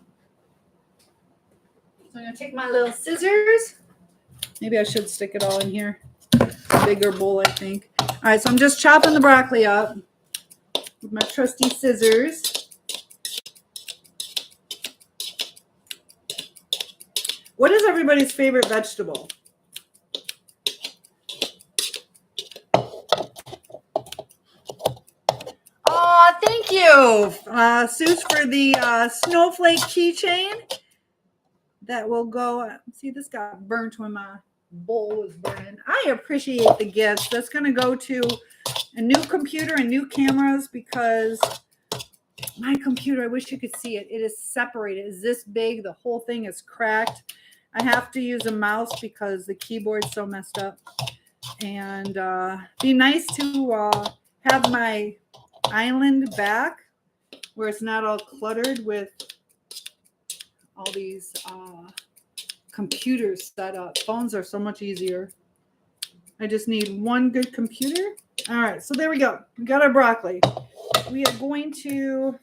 Speaker 1: So I'm going to take my little scissors. Maybe I should stick it all in here. Bigger bowl, I think. All right, so I'm just chopping the broccoli up with my trusty scissors. What is everybody's favorite vegetable? Oh, thank you, Suze, for the snowflake keychain. That will go. See, this got burnt when my bowl was burning. I appreciate the gifts. That's going to go to a new computer and new cameras because my computer, I wish you could see it. It is separated. It's this big. The whole thing is cracked. I have to use a mouse because the keyboard's so messed up. And be nice to have my island back where it's not all cluttered with all these computers set up. Phones are so much easier. I just need one good computer. All right, so there we go. We got our broccoli. We are going to,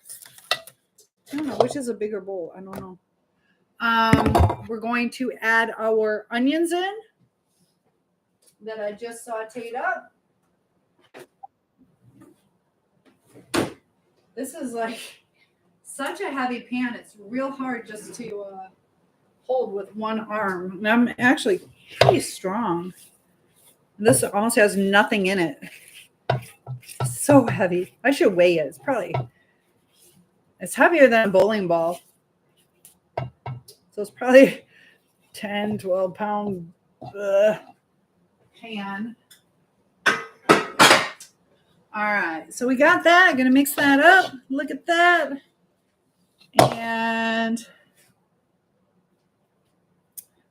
Speaker 1: I don't know, which is a bigger bowl? I don't know. We're going to add our onions in that I just sauteed up. This is like such a heavy pan. It's real hard just to hold with one arm. And I'm actually pretty strong. This almost has nothing in it. So heavy. I should weigh it. It's heavier than a bowling ball. So it's probably 10, 12 pound pan. All right. So we got that. I'm going to mix that up. Look at that. And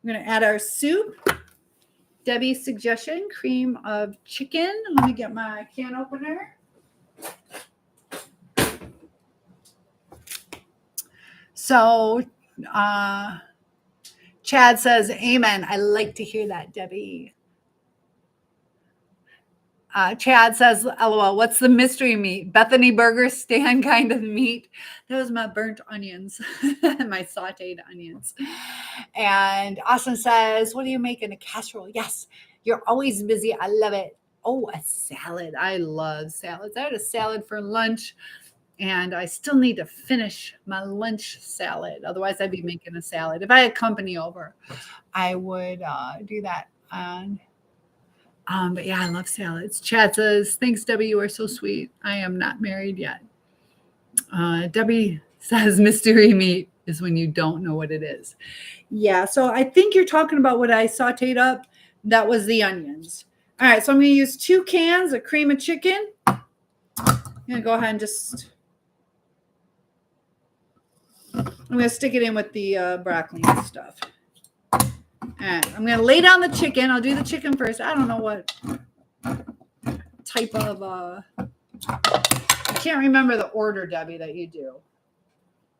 Speaker 1: I'm going to add our soup. Debbie's suggestion, cream of chicken. Let me get my can opener. So Chad says, amen. I like to hear that, Debbie. Chad says, LOL, what's the mystery meat? Bethany Burger stand kind of meat. Those are my burnt onions, my sauteed onions. And Austin says, what are you making? A casserole? Yes, you're always busy. I love it. Oh, a salad. I love salads. I had a salad for lunch, and I still need to finish my lunch salad. Otherwise, I'd be making a salad. If I had company over, I would do that. But yeah, I love salads. Chad says, thanks, Debbie. You are so sweet. I am not married yet. Debbie says mystery meat is when you don't know what it is. Yeah, so I think you're talking about what I sauteed up. That was the onions. All right, so I'm going to use 2 cans of cream of chicken. I'm going to go ahead and just, I'm going to stick it in with the broccoli and stuff. And I'm going to lay down the chicken. I'll do the chicken first. I don't know what type of, I can't remember the order, Debbie, that you do.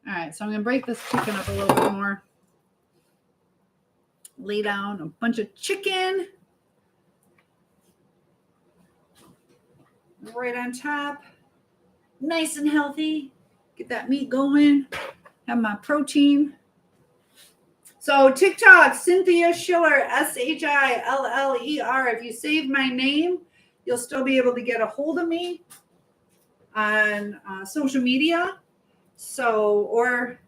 Speaker 1: All right, so I'm going to break this chicken up a little bit more. Lay down a bunch of chicken right on top. Nice and healthy. Get that meat going. Have my protein. So TikTok, Cynthia Schiller, Schiller. If you save my name, you'll still be able to get a hold of me on social media. So, or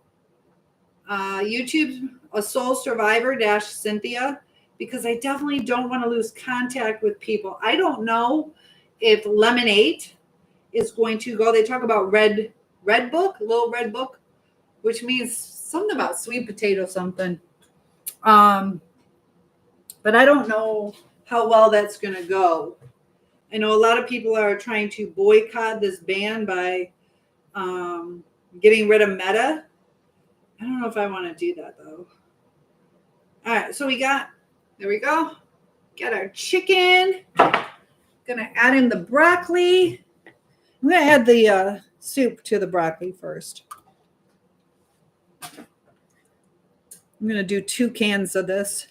Speaker 1: YouTube, a soul survivor -Cynthia, because I definitely don't want to lose contact with people. I don't know if Lemonade is going to go. They talk about red book, little red book, which means something about sweet potato something. But I don't know how well that's going to go. I know a lot of people are trying to boycott this ban by getting rid of Meta. I don't know if I want to do that though. All right, so there we go. Got our chicken. Gonna add in the broccoli. I'm gonna add the soup to the broccoli first. I'm gonna do 2 cans of this.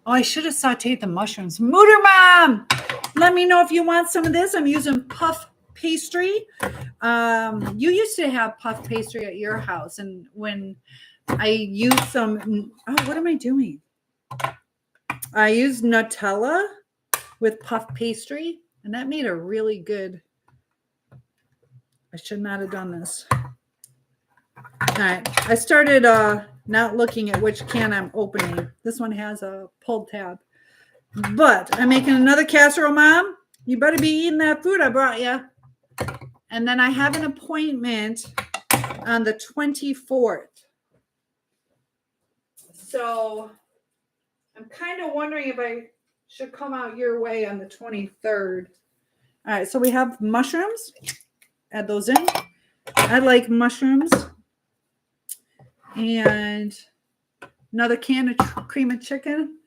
Speaker 1: Oh, I should have sauteed the mushrooms. Mooter Mom, let me know if you want some of this. I'm using puff pastry. You used to have puff pastry at your house, and when I used some, what am I doing? I used Nutella with puff pastry, and that made a really good. I should not have done this. All right, I started not looking at which can I'm opening. This one has a pulled tab, but I'm making another casserole, Mom. You better be eating that food I brought you. And then I have an appointment on the 24th. So I'm kind of wondering if I should come out your way on the 23rd. All right, so we have mushrooms. Add those in. I like mushrooms. And another can of cream of chicken.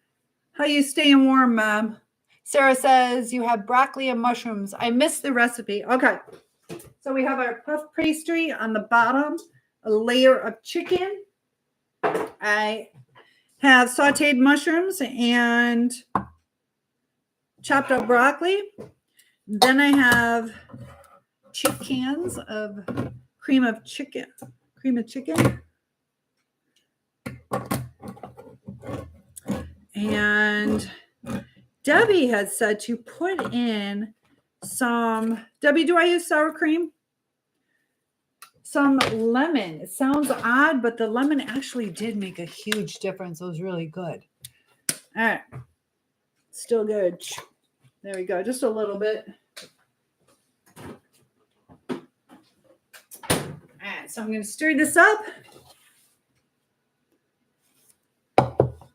Speaker 1: How you staying warm, Mom? Sarah says you have broccoli and mushrooms. I missed the recipe. Okay. So we have our puff pastry on the bottom, a layer of chicken. I have sauteed mushrooms and chopped up broccoli. Then I have 2 cans of cream of chicken. And Debbie had said to put in some, Debbie, do I use sour cream? Some lemon. It sounds odd, but the lemon actually did make a huge difference. It was really good. All right. Still good. There we go. Just a little bit. All right. So I'm going to stir this up.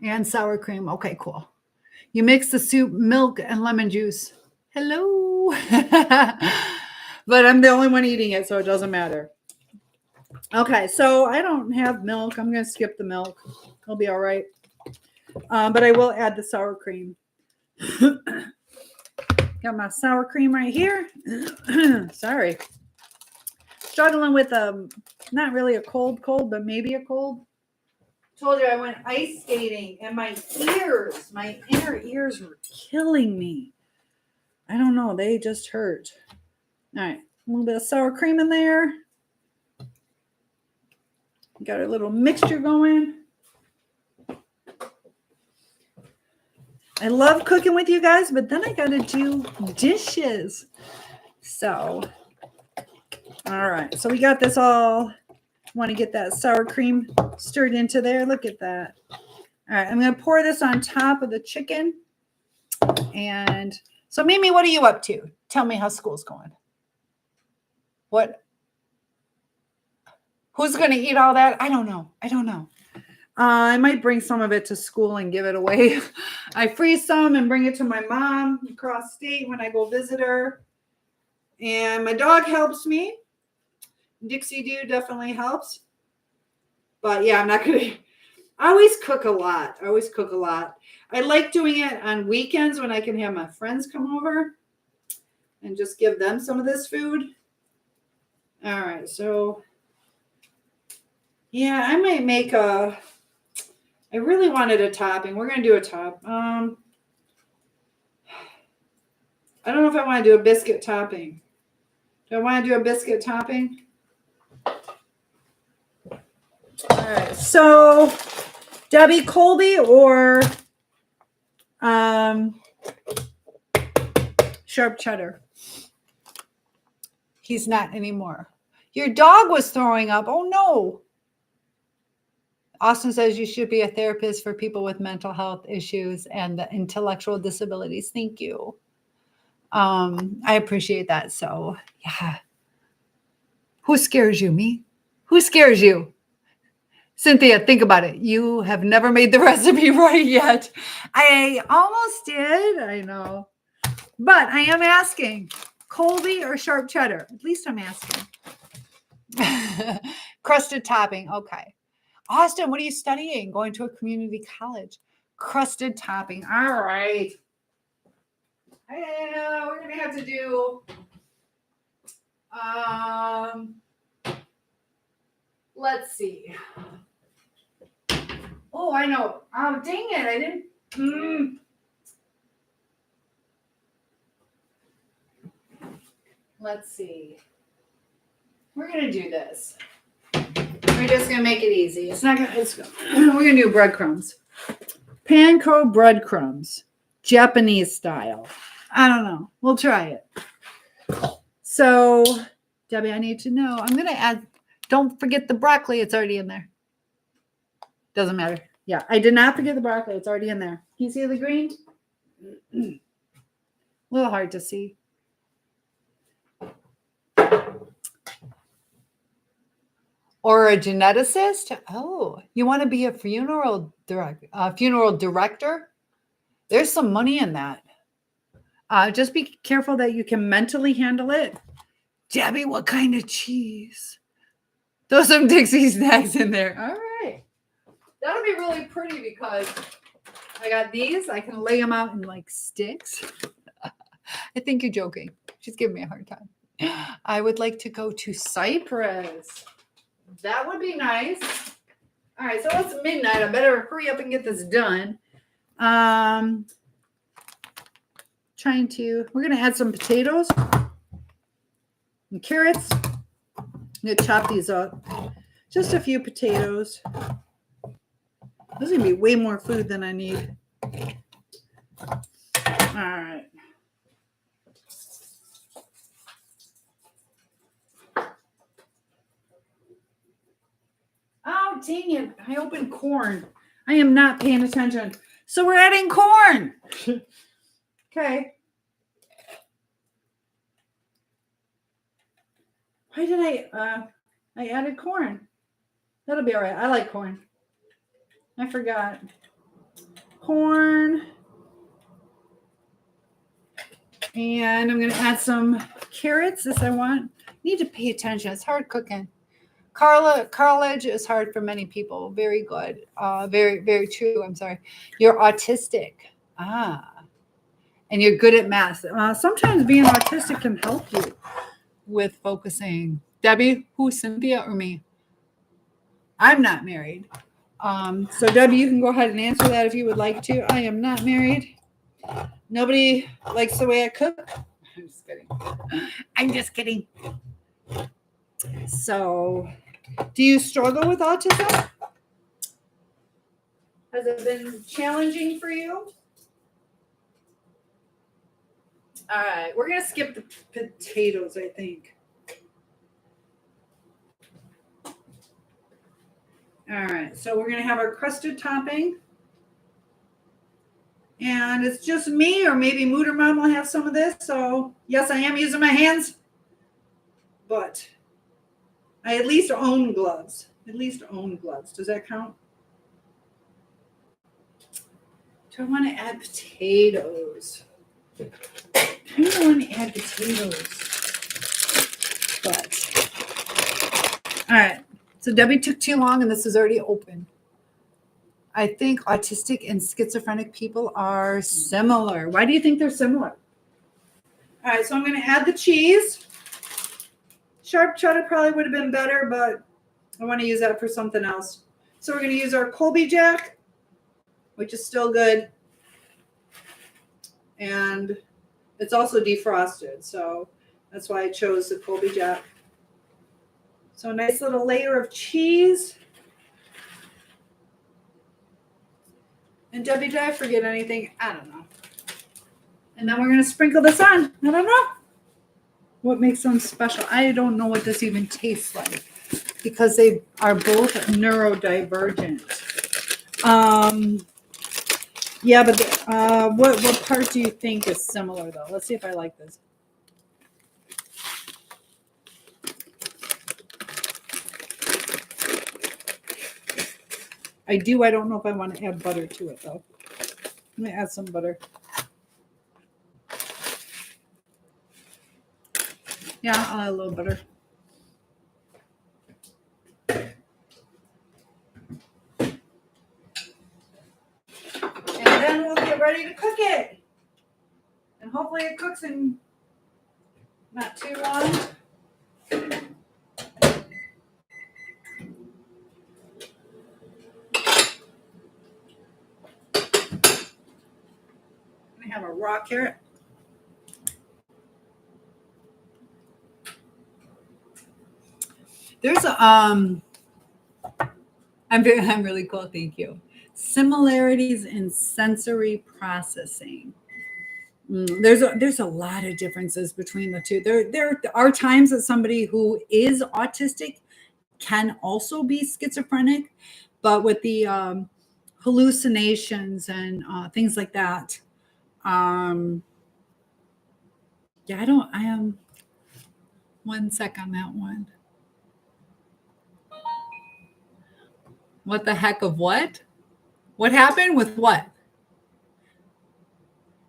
Speaker 1: And sour cream. Okay, cool. You mix the soup, milk, and lemon juice. Hello. But I'm the only one eating it, so it doesn't matter. Okay, so I don't have milk. I'm going to skip the milk. It'll be all right. But I will add the sour cream. Got my sour cream right here. Sorry. Struggling with not really a cold, but maybe a cold. Told you I went ice skating and my inner ears were killing me. I don't know. They just hurt. All right. A little bit of sour cream in there. Got a little mixture going. I love cooking with you guys, but then I got to do dishes. So, all right. So we got this all. Want to get that sour cream stirred into there. Look at that. All right. I'm going to pour this on top of the chicken. And so, Mimi, what are you up to? Tell me how school's going. What? Who's going to eat all that? I don't know. I might bring some of it to school and give it away. I freeze some and bring it to my mom across state when I go visit her. And my dog helps me. Dixie Doo definitely helps. But yeah, I'm not going to. I always cook a lot. I like doing it on weekends when I can have my friends come over and just give them some of this food. All right. So Yeah, I might make I really wanted a topping. We're going to do a top. I don't know if I want to do a biscuit topping. Do I want to do a biscuit topping? All right. So, Debbie, Colby or sharp cheddar? He's not anymore. Your dog was throwing up. Oh, no. Austin says you should be a therapist for people with mental health issues and the intellectual disabilities. Thank you. I appreciate that. So, yeah. Who scares you? Me? Who scares you? Cynthia, think about it. You have never made the recipe right yet. I almost did. I know. But I am asking, Colby or sharp cheddar? At least I'm asking. Crusted topping. Okay. Austin, what are you studying? Going to a community college. Crusted topping. All right. We're going to have to do let's see. Oh, I know. Oh, dang it. I didn't. Let's see. We're going to do this. We're just going to make it easy. It's not going to, we're going to do breadcrumbs. Panko breadcrumbs. Japanese style. I don't know. We'll try it. So, Debbie, I need to know. I'm going to add, don't forget the broccoli. It's already in there. Doesn't matter. Yeah, I did not forget the broccoli. It's already in there. Can you see the green? A little hard to see. Or a geneticist? Oh, you want to be a funeral director? There's some money in that. Just be careful that you can mentally handle it. Debbie, what kind of cheese? Throw some Dixie snacks in there. All right. That'll be really pretty because I got these. I can lay them out in like sticks. I think you're joking. She's giving me a hard time. I would like to go to Cyprus. That would be nice. All right, so it's midnight. I better hurry up and get this done. We're going to add some potatoes and carrots. I'm going to chop these up. Just a few potatoes. This is going to be way more food than I need. All right. Oh, dang it. I opened corn. I am not paying attention. So we're adding corn. Okay. Why did I added corn. That'll be all right. I like corn. I forgot. Corn. And I'm going to add some carrots. This I want. Need to pay attention. It's hard cooking. Cartilage is hard for many people. Very good. Very, very true. I'm sorry. You're autistic. And you're good at math. Sometimes being autistic can help you with focusing. Debbie, who, Cynthia or me? I'm not married. So Debbie, you can go ahead and answer that if you would like to. I am not married. Nobody likes the way I cook. I'm just kidding. So, do you struggle with autism? Has it been challenging for you? All right, we're going to skip the potatoes, I think. All right, so we're going to have our crusted topping. And it's just me, or maybe Mooter Mom will have some of this. So, yes, I am using my hands. But I at least own gloves. Does that count? Do I want to add potatoes? I don't want to add potatoes. But, all right. So Debbie took too long, and this is already open. I think autistic and schizophrenic people are similar. Why do you think they're similar? All right, so I'm going to add the cheese. Sharp cheddar probably would have been better, but I want to use that for something else. So we're going to use our Colby Jack, which is still good. And it's also defrosted. So that's why I chose the Colby Jack. So a nice little layer of cheese. And Debbie, did I forget anything? I don't know. And then we're going to sprinkle this on. I don't know what makes them special. I don't know what this even tastes like because they are both neurodivergent. Yeah, but what part do you think is similar, though? Let's see if I like this. I don't know if I want to add butter to it, though. Let me add some butter. Yeah, I'll add a little butter. And then we'll get ready to cook it. And hopefully it cooks in not too long. I have a raw carrot. There's a I'm really cool, thank you. Similarities in sensory processing. There's a lot of differences between the two. There are times that somebody who is autistic can also be schizophrenic, but with the hallucinations and things like that. Yeah, I am 1 sec on that one. What the heck of what? What happened with what?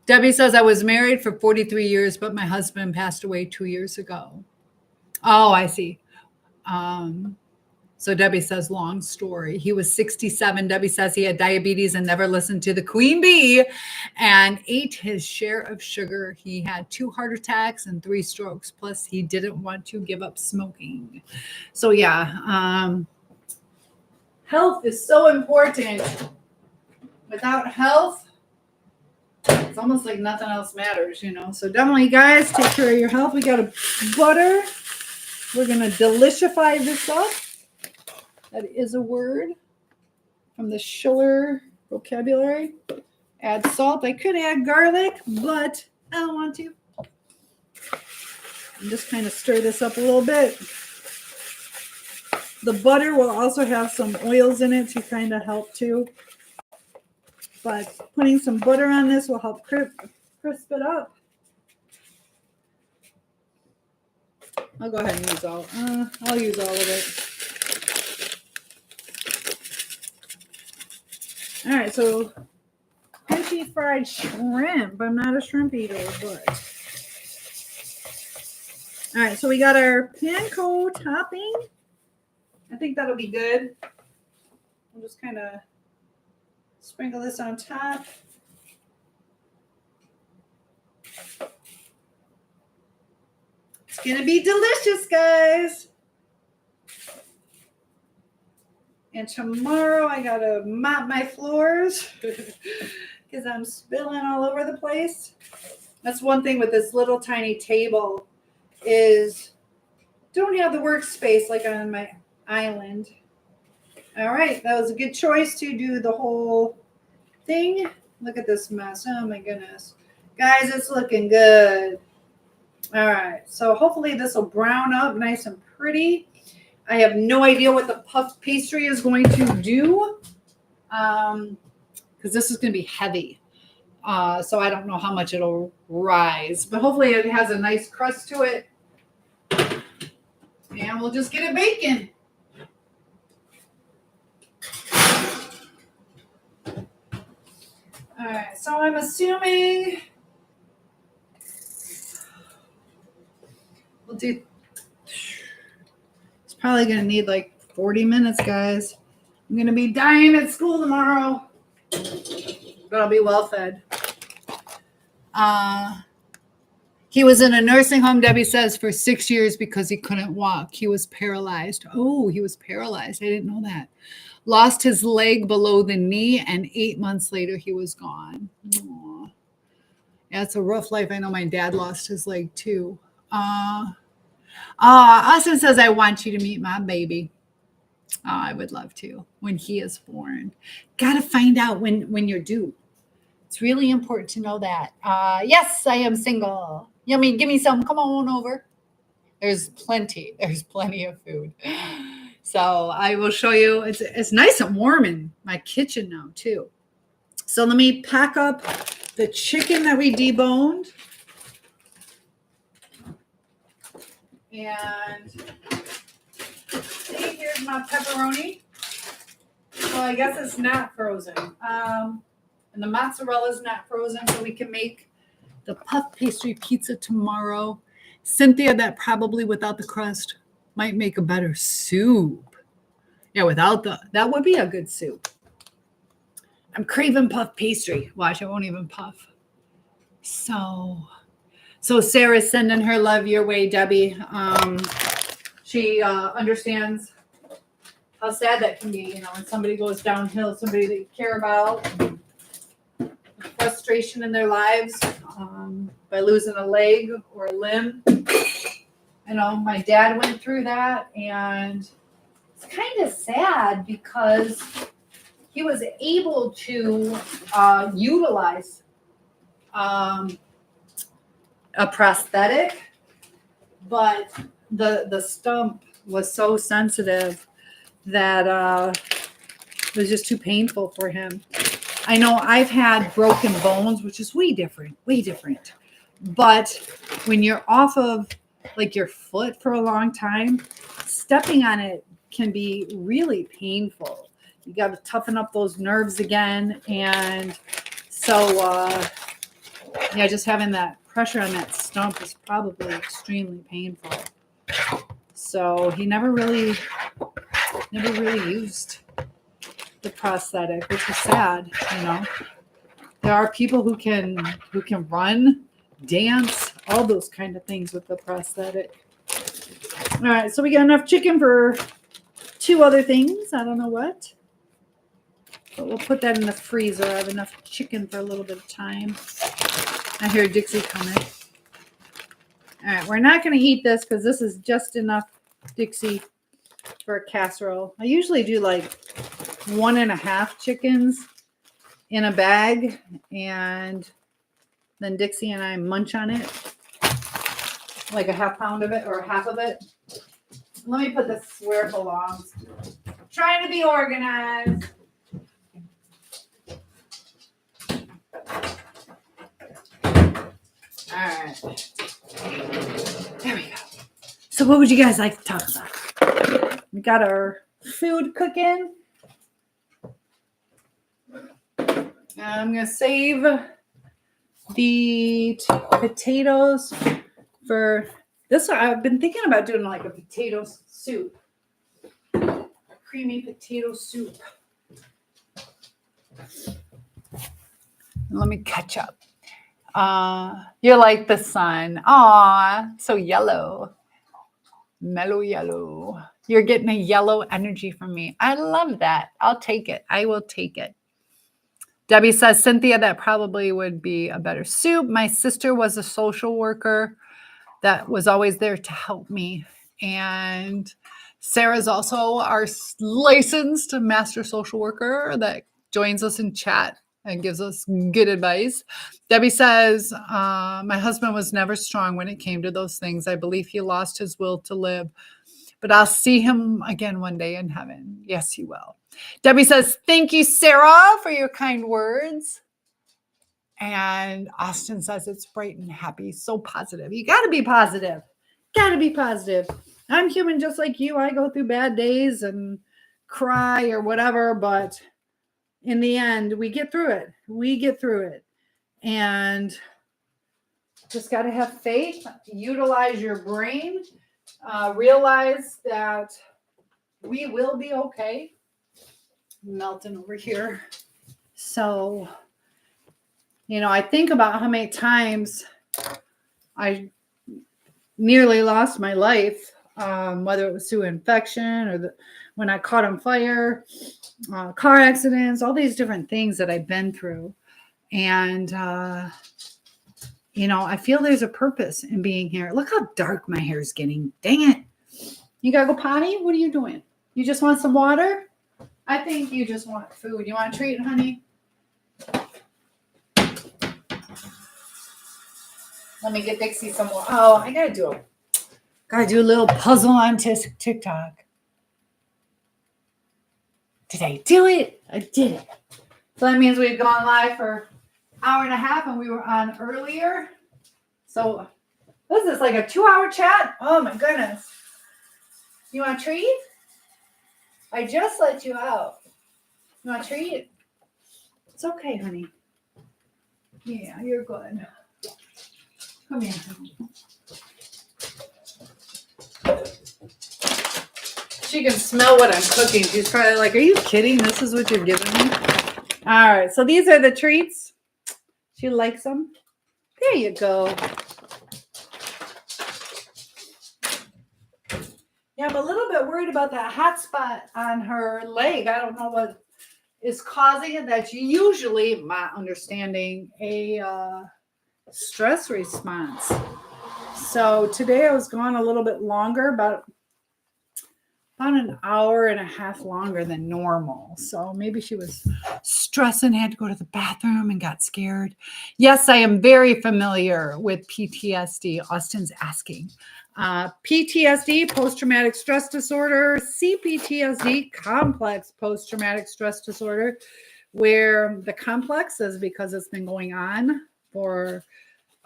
Speaker 1: Debbie says, I was married for 43 years, but my husband passed away 2 years ago. Oh, I see. So Debbie says, long story. He was 67. Debbie says he had diabetes and never listened to the queen bee and ate his share of sugar. He had 2 heart attacks and 3 strokes. Plus, he didn't want to give up smoking. So, yeah, health is so important. Without health, it's almost like nothing else matters, you know. So definitely, guys, take care of your health. We got a butter. We're going to deliciify this up. That is a word from the Schiller vocabulary. Add salt. I could add garlic, but I don't want to. And just kind of stir this up a little bit. The butter will also have some oils in it to kind of help too. But putting some butter on this will help crisp it up. I'll go ahead and use I'll use all of it. All right, so crunchy fried shrimp. I'm not a shrimp eater, but. All right, so we got our panko topping. I think that'll be good. We'll just kind of sprinkle this on top. It's going to be delicious, guys. And tomorrow I got to mop my floors because I'm spilling all over the place. That's one thing with this little tiny table is don't have the workspace like on my island. All right, that was a good choice to do the whole thing. Look at this mess. Oh my goodness. Guys, it's looking good. All right, so hopefully this will brown up nice and pretty. I have no idea what the puff pastry is going to do because this is going to be heavy. So I don't know how much it'll rise, but hopefully it has a nice crust to it. And we'll just get it baking. All right, so I'm assuming we'll do, it's probably going to need like 40 minutes, guys. I'm going to be dying at school tomorrow, but I'll be well fed. He was in a nursing home, Debbie says, for 6 years because he couldn't walk. He was paralyzed. Oh, he was paralyzed. I didn't know that. Lost his leg below the knee, and 8 months later, he was gone. Aw. Yeah, it's a rough life. I know my dad lost his leg too. Austin says, I want you to meet my baby. Oh, I would love to when he is born. Got to find out when you're due. It's really important to know that. Yes, I am single. Yummy, give me some. Come on over. There's plenty. There's plenty of food. So I will show you. It's nice and warm in my kitchen now too. So let me pack up the chicken that we deboned. And see, here's my pepperoni. Well, I guess it's not frozen. And the mozzarella is not frozen, so we can make the puff pastry pizza tomorrow. Cynthia, that probably without the crust might make a better soup. Yeah, that would be a good soup. I'm craving puff pastry. Watch, I won't even puff. So Sarah's sending her love your way, Debbie. She understands how sad that can be, when somebody goes downhill, somebody that you care about, frustration in their lives by losing a leg or a limb. My dad went through that, and it's kind of sad because he was able to utilize a prosthetic, but the stump was so sensitive that it was just too painful for him. I know I've had broken bones, which is way different. But when you're off of your foot for a long time, stepping on it can be really painful. You got to toughen up those nerves again. And so, just having that pressure on that stump is probably extremely painful. So he never really used the prosthetic, which is sad. There are people who can run, dance, all those kind of things with the prosthetic. All right, so we got enough chicken for 2 other things. I don't know what, but we'll put that in the freezer. I have enough chicken for a little bit of time. I hear Dixie coming. All right, we're not going to eat this because this is just enough, Dixie, for a casserole. I usually do 1.5 chickens in a bag, and then Dixie and I munch on it, like a half pound of it or half of it. Let me put this where it belongs. Trying to be organized. All right. There we go. So what would you guys like to talk about? We got our food cooking. I'm going to save the potatoes for this. I've been thinking about doing a potato soup. A creamy potato soup. Let me catch up. You're like the sun. Aw, so yellow. Mellow yellow. You're getting a yellow energy from me. I love that. I'll take it. I will take it. Debbie says, Cynthia, that probably would be a better soup. My sister was a social worker that was always there to help me. And Sarah's also our licensed master social worker that joins us in chat and gives us good advice. Debbie says, my husband was never strong when it came to those things. I believe he lost his will to live, but I'll see him again one day in heaven. Yes, he will. Debbie says, thank you, Sarah, for your kind words. And Austin says, it's bright and happy, so positive. You got to be positive. Got to be positive. I'm human just like you. I go through bad days and cry or whatever, but in the end, we get through it. And just got to have faith, utilize your brain, realize that we will be okay. Melting over here. So, I think about how many times I nearly lost my life, whether it was through infection or when I caught on fire, car accidents, all these different things that I've been through. And, I feel there's a purpose in being here. Look how dark my hair is getting. Dang it. You got to go potty? What are you doing? You just want some water? I think you just want food. You want a treat, honey? Let me get Dixie some more. Oh, I gotta do a little puzzle on TikTok. Did I do it? I did it. So that means we've gone live for an hour and a half, and we were on earlier. So what is this, like a 2-hour chat? Oh my goodness. You want a treat? I just let you out. You want a treat? It's okay, honey. Yeah, you're good. Come here. She can smell what I'm cooking. She's probably like, are you kidding? This is what you're giving me? All right. So these are the treats. She likes them. There you go. Yeah, I'm a little bit worried about that hot spot on her leg. I don't know what is causing it. That's usually, my understanding, a stress response. So today I was gone a little bit longer, about an hour and a half longer than normal. So maybe she was stressing, had to go to the bathroom and got scared. Yes, I am very familiar with PTSD. Austin's asking. PTSD, post-traumatic stress disorder, CPTSD, complex post-traumatic stress disorder, where the complex is because it's been going on for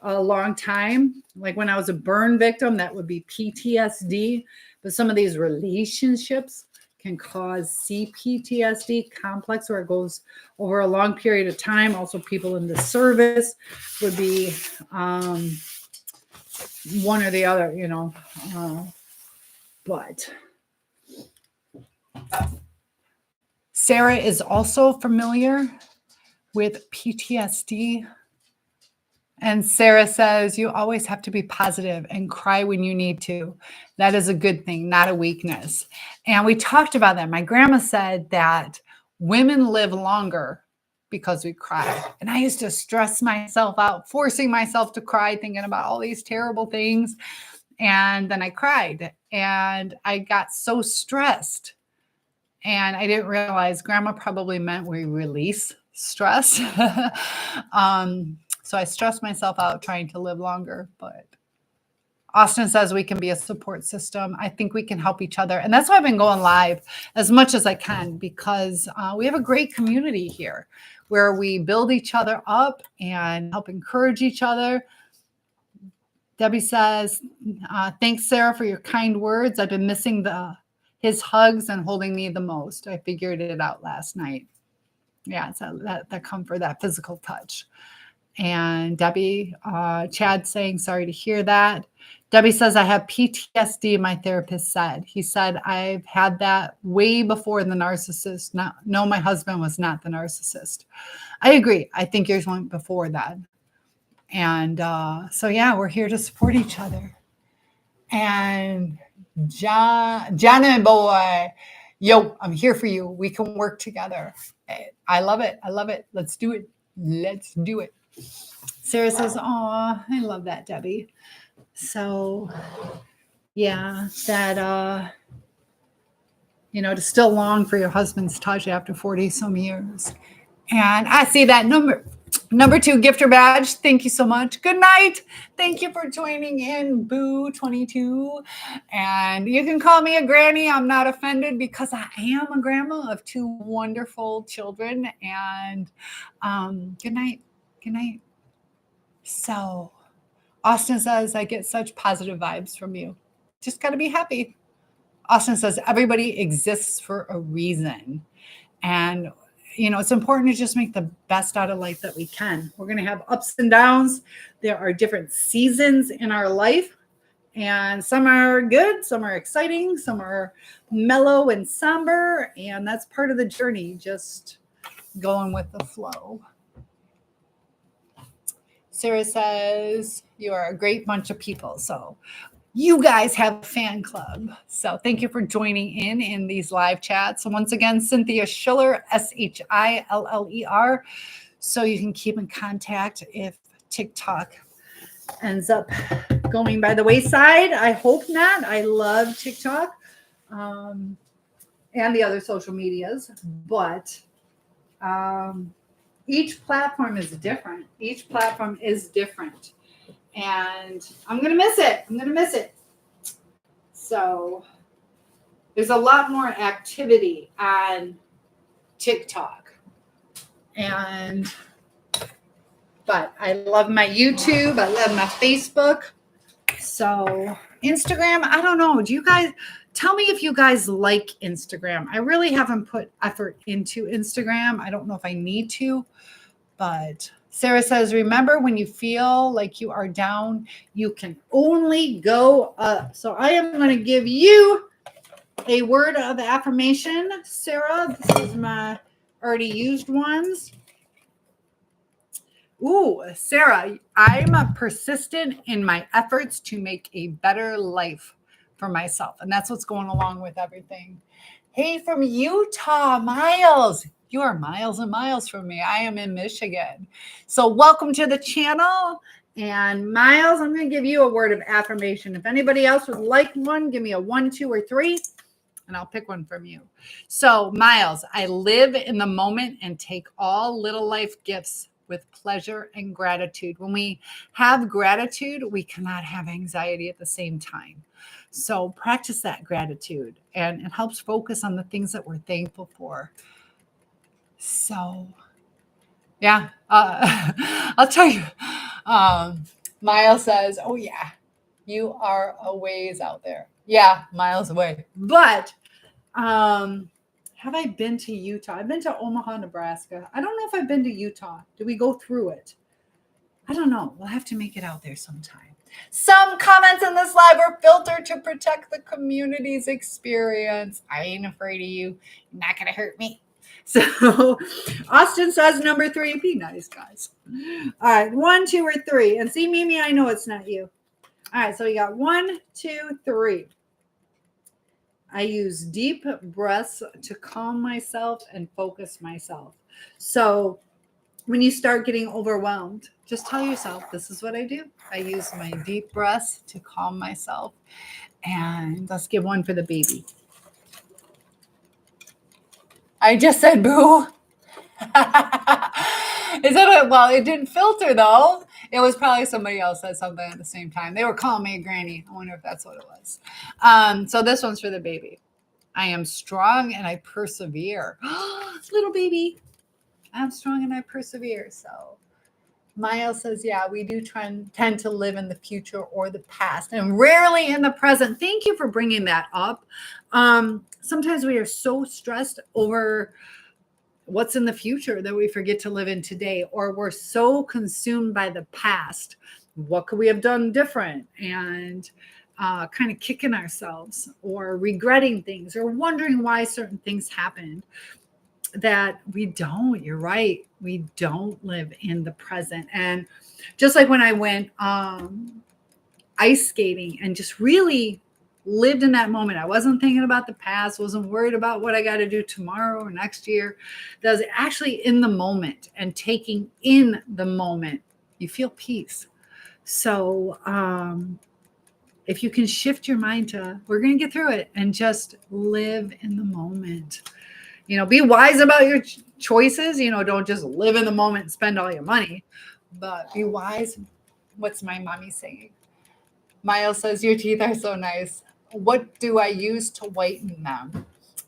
Speaker 1: a long time. Like when I was a burn victim, that would be PTSD. But some of these relationships can cause CPTSD, complex, where it goes over a long period of time. Also, people in the service would be one or the other, but Sarah is also familiar with PTSD. And Sarah says, you always have to be positive and cry when you need to. That is a good thing, not a weakness. And we talked about that. My grandma said that women live longer because we cry. And I used to stress myself out, forcing myself to cry, thinking about all these terrible things. And then I cried and I got so stressed. And I didn't realize grandma probably meant we release stress. So I stressed myself out trying to live longer, but Austin says we can be a support system. I think we can help each other. And that's why I've been going live as much as I can, because we have a great community here where we build each other up and help encourage each other. Debbie says, thanks, Sarah, for your kind words. I've been missing his hugs and holding me the most. I figured it out last night. Yeah, so that comfort, that physical touch. And Debbie, Chad saying, sorry to hear that. Debbie says, I have PTSD, my therapist said. He said, I've had that way before the narcissist. No, my husband was not the narcissist. I agree. I think yours went before that. And so, yeah, we're here to support each other. And Johnny boy, yo, I'm here for you. We can work together. I love it. I love it. Let's do it. Let's do it. Sarah says, "Aw, I love that, Debbie." So, yeah, that to still long for your husband's touch after 40 some years. And I see that number 2 gifter badge. Thank you so much. Good night. Thank you for joining in, Boo22. And you can call me a granny. I'm not offended because I am a grandma of 2 wonderful children. And good night. Good night. So Austin says, I get such positive vibes from you. Just got to be happy. Austin says, everybody exists for a reason. And it's important to just make the best out of life that we can. We're going to have ups and downs. There are different seasons in our life, and some are good, some are exciting, some are mellow and somber, and that's part of the journey, just going with the flow. Sarah says, you are a great bunch of people. So you guys have a fan club. So thank you for joining in these live chats. So once again, Cynthia Schiller, Schiller. So you can keep in contact if TikTok ends up going by the wayside. I hope not. I love TikTok and the other social medias, but each platform is different. And I'm going to miss it. So there's a lot more activity on TikTok. But I love my YouTube. I love my Facebook. So Instagram, I don't know. Do you guys tell me if you guys like Instagram? I really haven't put effort into Instagram. I don't know if I need to, but Sarah says, remember when you feel like you are down, you can only go up. So I am going to give you a word of affirmation, Sarah. This is my already used ones. Ooh, Sarah, I'm persistent in my efforts to make a better life for myself. And that's what's going along with everything. Hey, from Utah, Miles. You are miles and miles from me. I am in Michigan. So welcome to the channel. And Miles, I'm going to give you a word of affirmation. If anybody else would like one, give me a 1, 2, or 3, and I'll pick one from you. So Miles, I live in the moment and take all little life gifts with pleasure and gratitude. When we have gratitude, we cannot have anxiety at the same time. So practice that gratitude, and it helps focus on the things that we're thankful for. So, yeah, I'll tell you. Miles says, oh, yeah, you are a ways out there. Yeah, miles away. But have I been to Utah? I've been to Omaha, Nebraska. I don't know if I've been to Utah. Do we go through it? I don't know. We'll have to make it out there sometime. Some comments in this live are filtered to protect the community's experience. I ain't afraid of you. You're not going to hurt me. So Austin says number 3. Be nice, guys. All right. 1, 2, or 3. And see, Mimi, I know it's not you. All right. So we got 1, 2, 3. I use deep breaths to calm myself and focus myself. So when you start getting overwhelmed, just tell yourself, this is what I do. I use my deep breaths to calm myself. And let's give one for the baby. I just said boo. Is that well, it didn't filter though. It was probably somebody else said something at the same time. They were calling me a granny. I wonder if that's what it was. So this one's for the baby. I am strong and I persevere. Little baby. I'm strong and I persevere. So Miles says, yeah, we do tend to live in the future or the past and rarely in the present. Thank you for bringing that up. Sometimes we are so stressed over what's in the future that we forget to live in today, or we're so consumed by the past. What could we have done different? And kind of kicking ourselves or regretting things or wondering why certain things happened, that we don't, you're right, we don't live in the present. And just like when I went ice skating and just really lived in that moment, I wasn't thinking about the past, wasn't worried about what I got to do tomorrow or next year. That was actually in the moment and taking in the moment, you feel peace. So if you can shift your mind to, we're going to get through it, and just live in the moment. Be wise about your choices. Don't just live in the moment and spend all your money, but be wise. What's my mommy saying? Miles says, your teeth are so nice. What do I use to whiten them?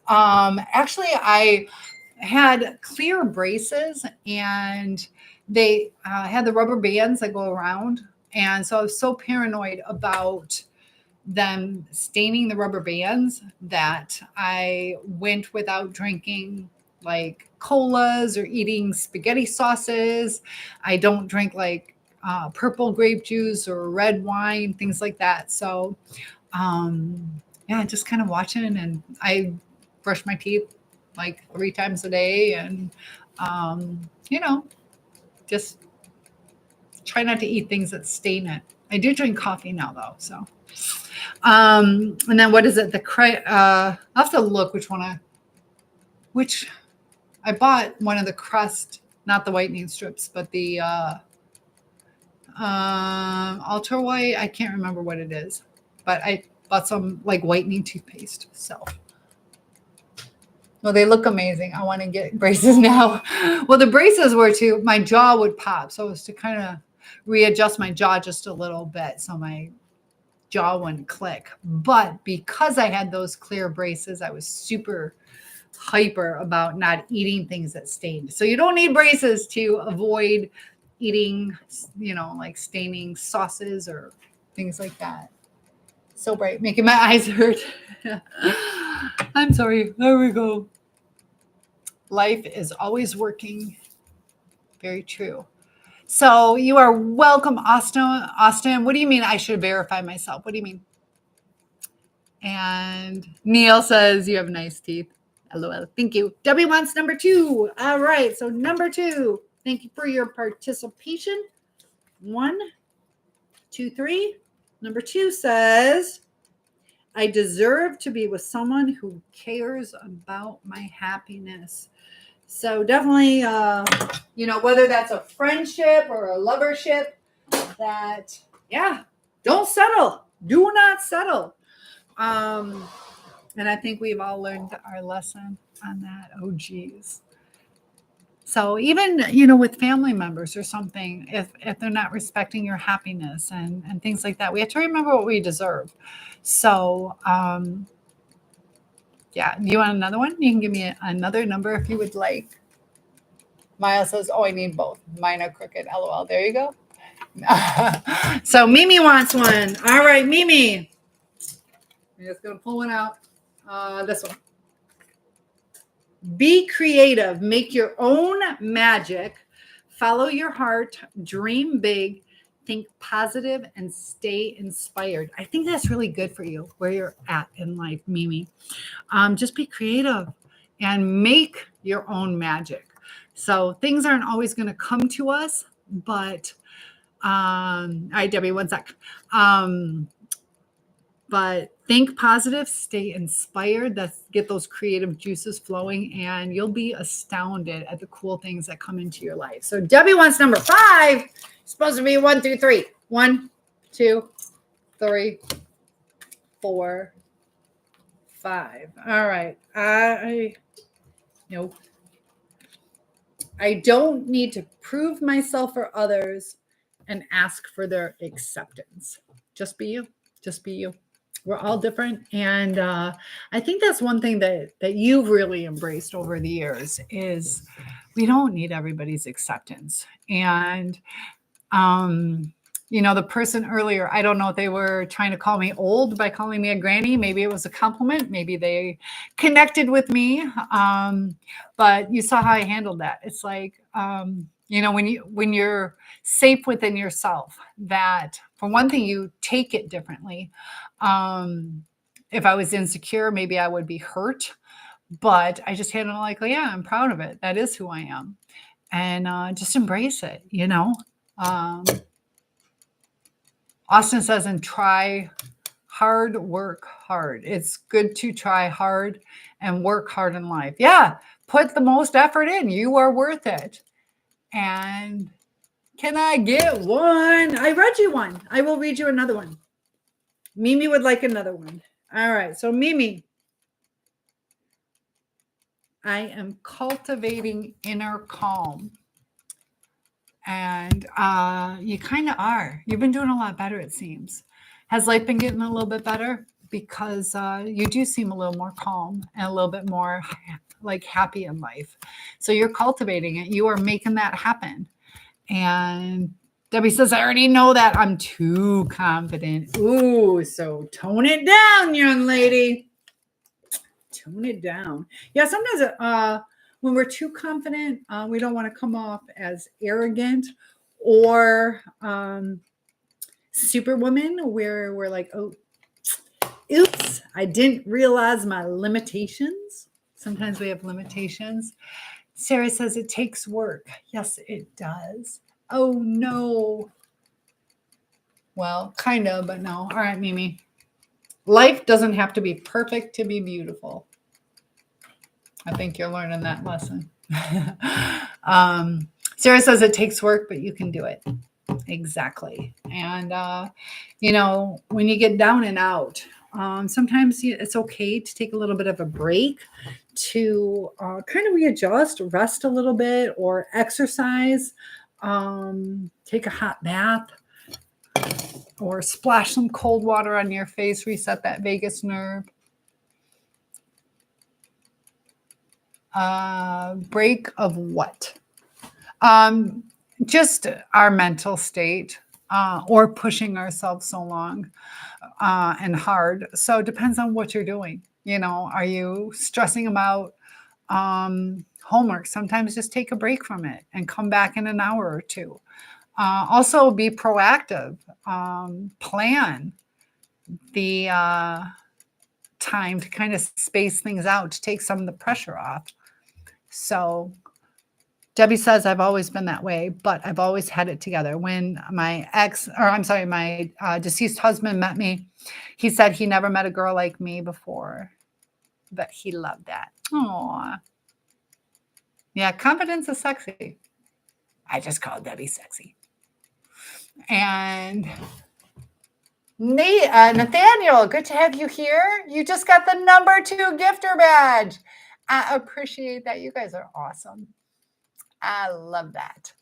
Speaker 1: Actually, I had clear braces, and they had the rubber bands that go around. And so I was so paranoid about them staining the rubber bands that I went without drinking like colas or eating spaghetti sauces. I don't drink like purple grape juice or red wine, things like that. So yeah, just kind of watching, and I brush my teeth like 3 times a day, and just Try not to eat things that stain it. I do drink coffee now though, so. And then what is it? I'll have to look which I bought one of the crust, not the whitening strips, but the ultra white. I can't remember what it is, but I bought some like whitening toothpaste. So, well, they look amazing. I want to get braces now. Well, the braces were my jaw would pop. So it was to kind of readjust my jaw just a little bit. So my jaw wouldn't click. But because I had those clear braces, I was super hyper about not eating things that stained. So you don't need braces to avoid eating, like staining sauces or things like that. So bright, making my eyes hurt. I'm sorry. There we go. Life is always working. Very true. So you are welcome, Austin. Austin, what do you mean I should verify myself? What do you mean? And Neil says you have nice teeth. LOL. Thank you. Debbie wants number 2. All right. So number 2. Thank you for your participation. 1, 2, 3. Number 2 says, I deserve to be with someone who cares about my happiness. So definitely, whether that's a friendship or a lovership, don't settle. Do not settle. And I think we've all learned our lesson on that. Oh, geez. So even, with family members or something, if they're not respecting your happiness and things like that, we have to remember what we deserve. So, you want another one? You can give me another number if you would like. Maya says, oh, I need both. Mine are crooked. LOL. There you go. So Mimi wants one. All right, Mimi. I'm just going to pull one out. This one. Be creative. Make your own magic. Follow your heart. Dream big. Think positive and stay inspired. I think that's really good for you where you're at in life, Mimi. Just be creative and make your own magic. So things aren't always going to come to us, but all right, Debbie, one sec. But think positive, stay inspired. Get those creative juices flowing, and you'll be astounded at the cool things that come into your life. So Debbie wants number 5. It's supposed to be 1 through 3. 1, 2, 3, 4, 5. All right. I don't need to prove myself for others and ask for their acceptance. Just be you. Just be you. We're all different. And I think that's one thing that you've really embraced over the years is we don't need everybody's acceptance. And, the person earlier, I don't know if they were trying to call me old by calling me a granny. Maybe it was a compliment. Maybe they connected with me. But you saw how I handled that. It's like, when you're safe within yourself, that for one thing, you take it differently. If I was insecure, maybe I would be hurt, but I just handle it like, yeah, I'm proud of it. That is who I am. And just embrace it, Austin says, and try hard, work hard. It's good to try hard and work hard in life. Yeah, put the most effort in. You are worth it. And can I get one? I read you one. I will read you another one. Mimi would like another one. All right. So Mimi, I am cultivating inner calm. And you kind of are. You've been doing a lot better, it seems. Has life been getting a little bit better? Because you do seem a little more calm and a little bit more like happy in life. So you're cultivating it. You are making that happen. And Debbie says, I already know that. I'm too confident. Ooh, so tone it down, young lady. Tone it down. Yeah, sometimes when we're too confident, we don't want to come off as arrogant or superwoman, where we're like, oh, oops, I didn't realize my limitations. Sometimes we have limitations. Sarah says it takes work. Yes, it does. Oh, no. Well, kind of, but no. All right, Mimi. Life doesn't have to be perfect to be beautiful. I think you're learning that lesson. Sarah says it takes work, but you can do it. Exactly. And, when you get down and out, sometimes it's okay to take a little bit of a break to kind of readjust, rest a little bit, or exercise, take a hot bath, or splash some cold water on your face, reset that vagus nerve. Break of what? Just our mental state, or pushing ourselves so long and hard. So it depends on what you're doing. Are you stressing about homework? Sometimes just take a break from it and come back in an hour or two. Also, be proactive. Plan the time to kind of space things out to take some of the pressure off. So Debbie says, I've always been that way, but I've always had it together. When my deceased husband met me, he said he never met a girl like me before, but he loved that. Aw. Yeah, confidence is sexy. I just called Debbie sexy. And Nathaniel, good to have you here. You just got the #2 gifter badge. I appreciate that. You guys are awesome. I love that.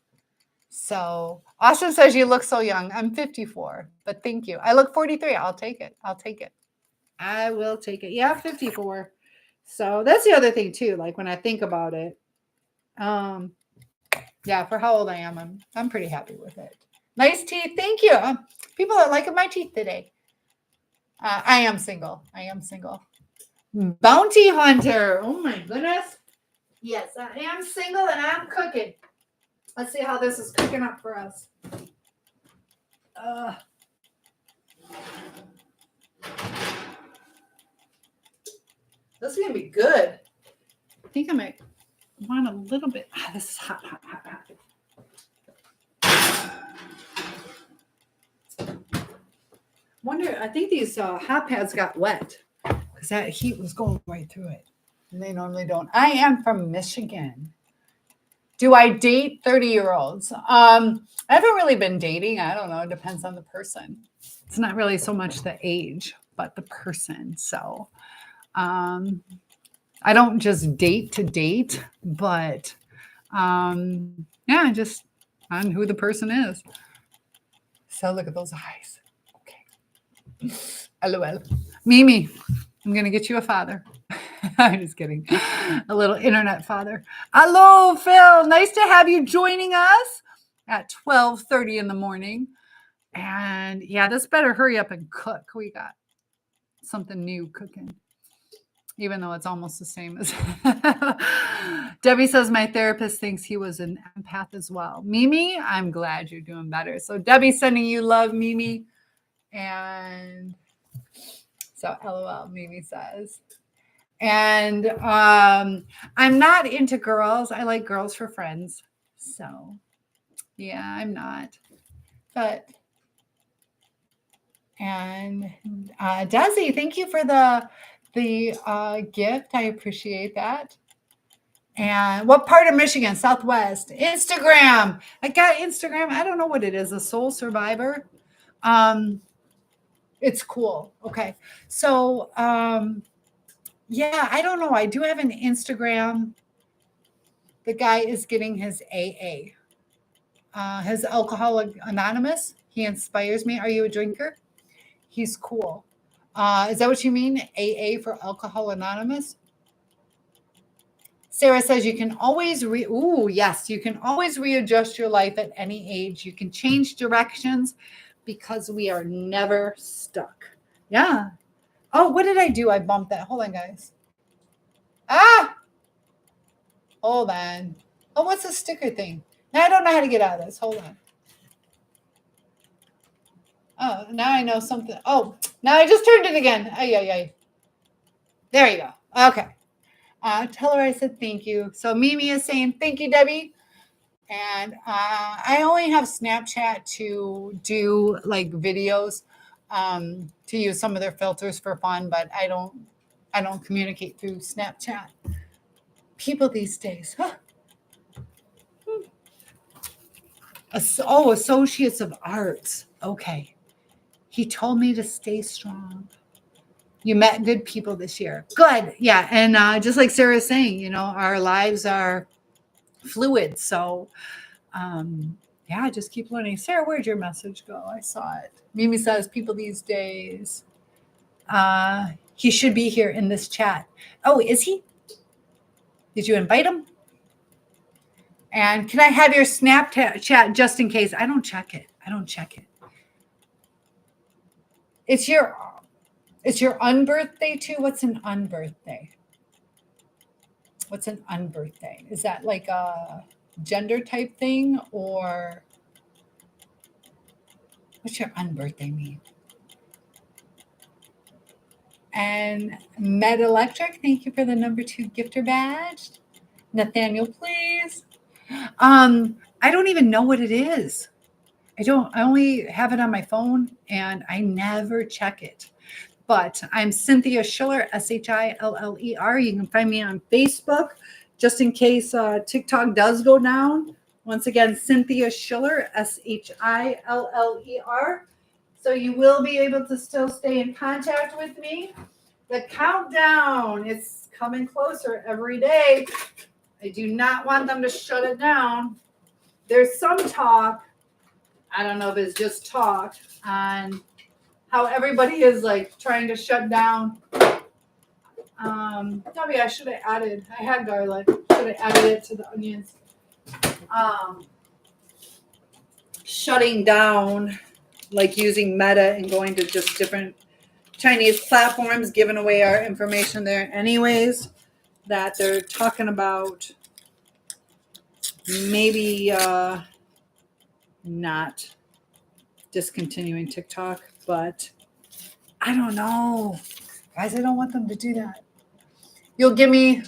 Speaker 1: So Austin says you look so young. I'm 54, but thank you. I look 43. I'll take it. I will take it. Yeah, 54. So that's the other thing too. Like when I think about it, yeah, for how old I am, I'm pretty happy with it. Nice teeth. Thank you. People are liking my teeth today. I am single. Bounty hunter. Oh my goodness. Yes, I am single and I'm cooking. Let's see how this is cooking up for us. This is going to be good. I think I might want a little bit. This is hot. I think these hot pads got wet because that heat was going right through it. And they normally don't. I am from Michigan. Do I date 30-year-olds? I haven't really been dating. I don't know. It depends on the person. It's not really so much the age, but the person. So I don't just date to date, but just on who the person is. So look at those eyes. Okay. LOL. Mimi, I'm going to get you a father. I'm just kidding. A little internet father. Hello, Phil. Nice to have you joining us at 12:30 in the morning. And yeah, this better hurry up and cook. We got something new cooking, even though it's almost the same as Debbie says, my therapist thinks he was an empath as well. Mimi, I'm glad you're doing better. So Debbie's sending you love, Mimi. And so LOL, Mimi says. And I'm not into girls. I like girls for friends. So yeah, I'm not. But and Desi, thank you for the gift. I appreciate that. And what part of Michigan? Southwest. Instagram. I got Instagram. I don't know what it is. A Soul Survivor. It's cool. Okay. So yeah, I don't know. I do have an Instagram. The guy is getting his AA. His Alcoholic Anonymous. He inspires me. Are you a drinker? He's cool. Is that what you mean? AA for Alcohol Anonymous? Sarah says you can always you can always readjust your life at any age. You can change directions because we are never stuck. Yeah. Oh, what did I do? I bumped that. Hold on, guys. Hold on. Oh, what's the sticker thing? Now I don't know how to get out of this. Hold on. Oh, now I know something. Oh, now I just turned it again. Ay. There you go. Okay. Tell her I said thank you. So Mimi is saying thank you, Debbie. And I only have Snapchat to do like videos, to use some of their filters for fun, but I don't communicate through Snapchat. People these days, huh? Oh, Associates of Arts. Okay. He told me to stay strong. You met good people this year. Good. Yeah. And just like Sarah's saying, our lives are fluid. So, yeah, just keep learning. Sarah, where'd your message go? I saw it. Mimi says, people these days, he should be here in this chat. Oh, is he? Did you invite him? And can I have your Snapchat just in case? I don't check it. It's your unbirthday too? What's an unbirthday? Is that like a gender type thing, or what's your unbirthday mean? And Med Electric, thank you for the number 2 gifter badge. Nathaniel, please. I don't even know what it is. I only have it on my phone and I never check it. But I'm Cynthia Schiller, Schiller. You can find me on Facebook, just in case TikTok does go down. Once again, Cynthia Schiller, Schiller. So you will be able to still stay in contact with me. The countdown is coming closer every day. I do not want them to shut it down. There's some talk, I don't know if it's just talk, on how everybody is like trying to shut down. Maybe I should have added, I had garlic, should have added it to the onions. Shutting down, like using Meta and going to just different Chinese platforms, giving away our information there anyways, that they're talking about maybe not discontinuing TikTok, but I don't know. Guys, I don't want them to do that. You'll give me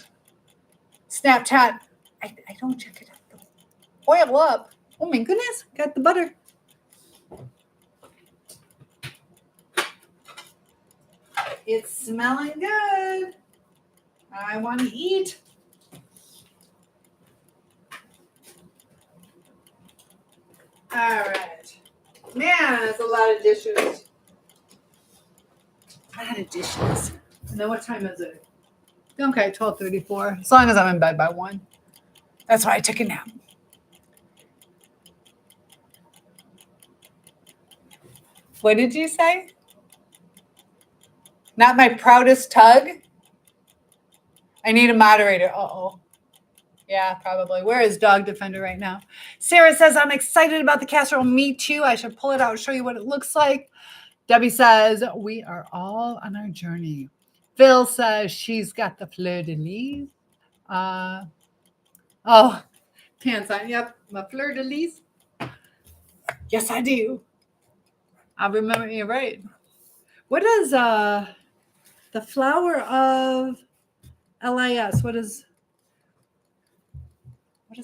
Speaker 1: Snapchat. I don't check it out. Oil up. Oh my goodness, got the butter. It's smelling good. I want to eat. All right. Man, that's a lot of dishes. And then what time is it? Okay, 12:34. As long as I'm in bed by 1. That's why I took a nap. What did you say? Not my proudest tug? I need a moderator. Uh-oh. Yeah, probably. Where is Dog Defender right now? Sarah says, I'm excited about the casserole. Me too. I should pull it out and show you what it looks like. Debbie says, we are all on our journey. Phil says she's got the fleur de lis. Pants on. Yep, my fleur de lis. Yes, I do. I'll remember you right. What is the flower of LIS? What does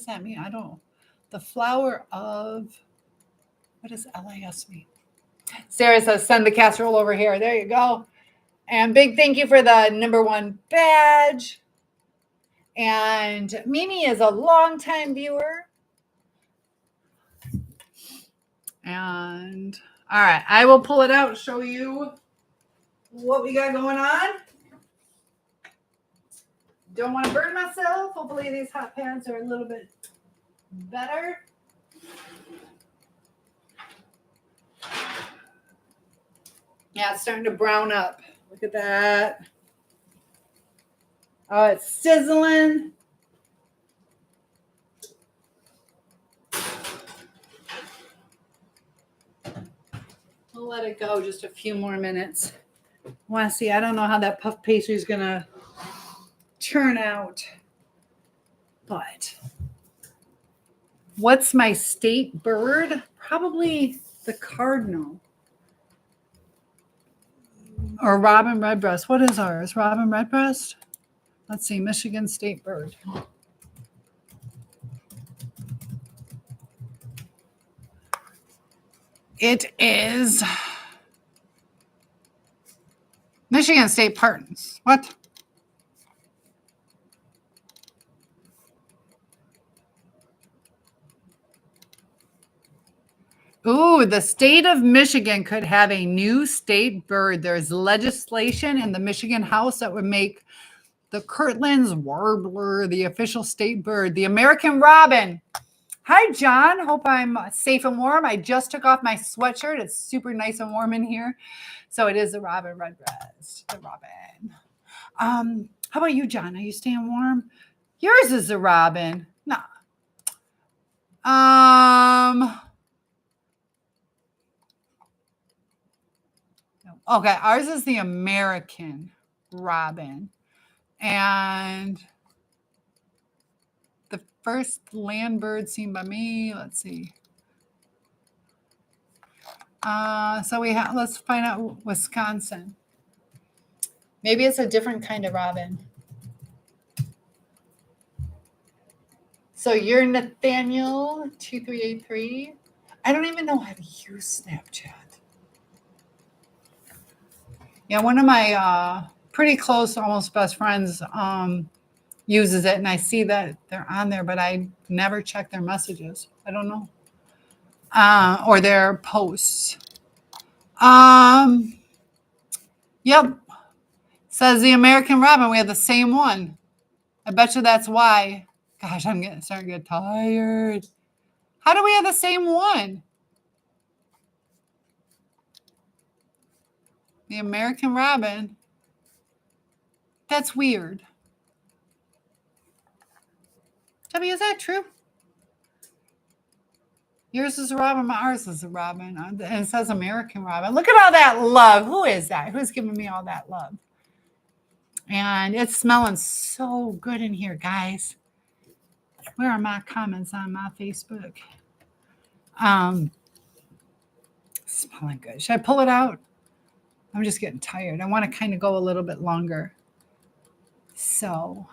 Speaker 1: that mean? I don't know. The flower of, what does LIS mean? Sarah says, send the casserole over here. There you go. And big thank you for the number 1 badge. And Mimi is a longtime viewer. And all right, I will pull it out and show you what we got going on. Don't want to burn myself. Hopefully these hot pans are a little bit better. Yeah, it's starting to brown up. Look at that. Oh, it's sizzling. We'll let it go just a few more minutes. I want to see. I don't know how that puff pastry is going to turn out. But what's my state bird? Probably the cardinal. Or robin redbreast. What is ours? Robin redbreast? Let's see. Michigan state bird. It is Michigan State Parks. What? Ooh, the state of Michigan could have a new state bird. There's legislation in the Michigan House that would make the Kirtland's warbler the official state bird, the American robin. Hi, John. Hope I'm safe and warm. I just took off my sweatshirt. It's super nice and warm in here. So it is the robin redbreast, the robin. How about you, John? Are you staying warm? Yours is the robin. No. Okay, ours is the American robin. And the first land bird seen by me, let's see. So let's find out Wisconsin. Maybe it's a different kind of robin. So you're Nathaniel 2383. I don't even know how to use Snapchat. Yeah, one of my pretty close, almost best friends uses it, and I see that they're on there, but I never check their messages. I don't know. Or their posts. Yep. Says the American robin. We have the same one. I bet you that's why. Gosh, I'm starting to get tired. How do we have the same one? The American robin. That's weird. Debbie, is that true? Yours is a robin, ours is a robin. And it says American robin. Look at all that love. Who is that? Who's giving me all that love? And it's smelling so good in here, guys. Where are my comments on my Facebook? Smelling good. Should I pull it out? I'm just getting tired. I want to kind of go a little bit longer. So,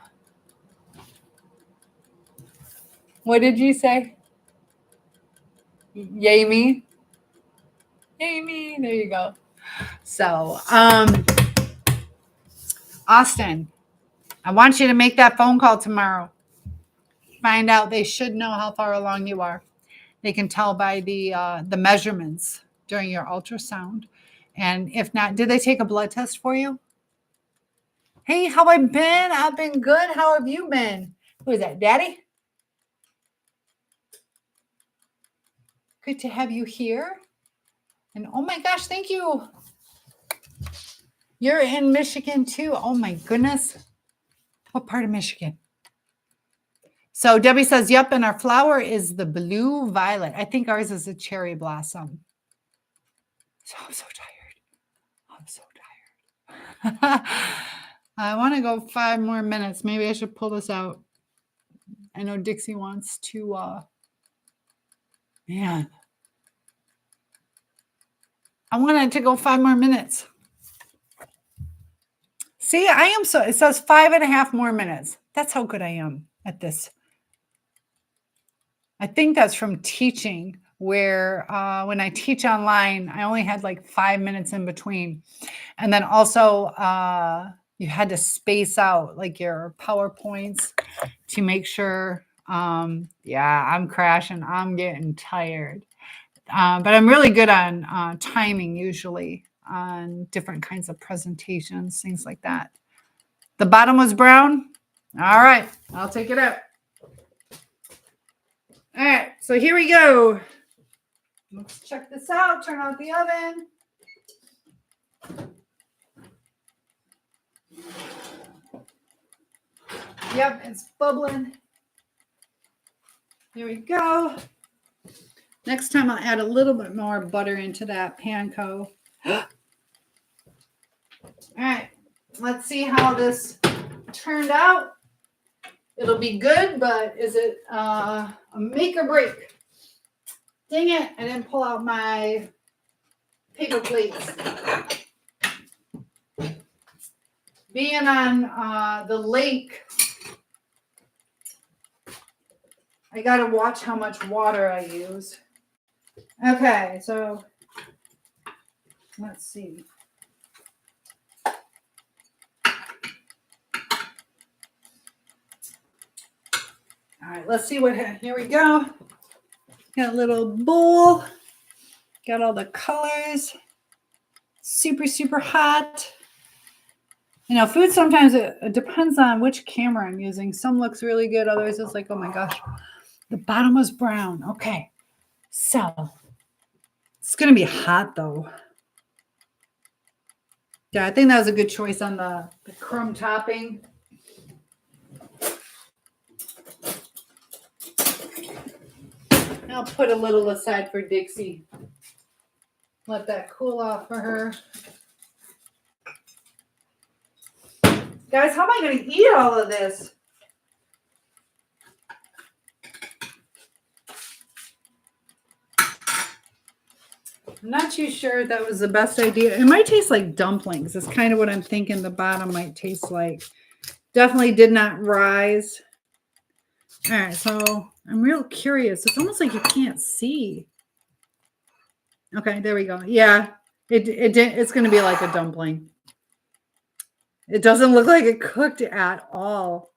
Speaker 1: what did you say? Yay me? Yay me. There you go. So, Austin, I want you to make that phone call tomorrow. Find out. They should know how far along you are. They can tell by the measurements during your ultrasound. And if not, did they take a blood test for you? Hey, how I been? I've been good. How have you been? Who is that, Daddy? Good to have you here. And oh my gosh, thank you. You're in Michigan too. Oh my goodness. What part of Michigan? So Debbie says, yep, and our flower is the blue violet. I think ours is a cherry blossom. So I'm so tired. I'm so tired. I want to go 5 more minutes. Maybe I should pull this out. I know Dixie wants to, man. I wanted to go 5 more minutes. See, I am so, it says 5.5 more minutes. That's how good I am at this. I think that's from teaching, where when I teach online, I only had like 5 minutes in between. And then also you had to space out like your PowerPoints to make sure, yeah, I'm crashing. I'm getting tired. But I'm really good on timing usually on different kinds of presentations, things like that. The bottom was brown. All right, I'll take it out. All right, so here we go. Let's check this out. Turn out the oven. Yep, it's bubbling. Here we go. Next time I'll add a little bit more butter into that panko. All right, let's see how this turned out. It'll be good, but is it a make or break? Dang it, I didn't pull out my paper plates. Being on the lake, I got to watch how much water I use. Okay, so Let's see. All right, let's see what, here we go. Got a little bowl. Got all the colors. Super, super hot. You know, food sometimes it depends on which camera I'm using. Some looks really good. Others it's like, oh my gosh. The bottom was brown. Okay. So it's going to be hot though. Yeah, I think that was a good choice on the crumb topping. I'll put a little aside for Dixie. Let that cool off for her. Guys, how am I going to eat all of this? I'm not too sure if that was the best idea. It might taste like dumplings. It's kind of what I'm thinking the bottom might taste like. Definitely did not rise. All right, so I'm real curious. It's almost like you can't see. Okay, there we go. Yeah, it's going to be like a dumpling. It doesn't look like it cooked at all.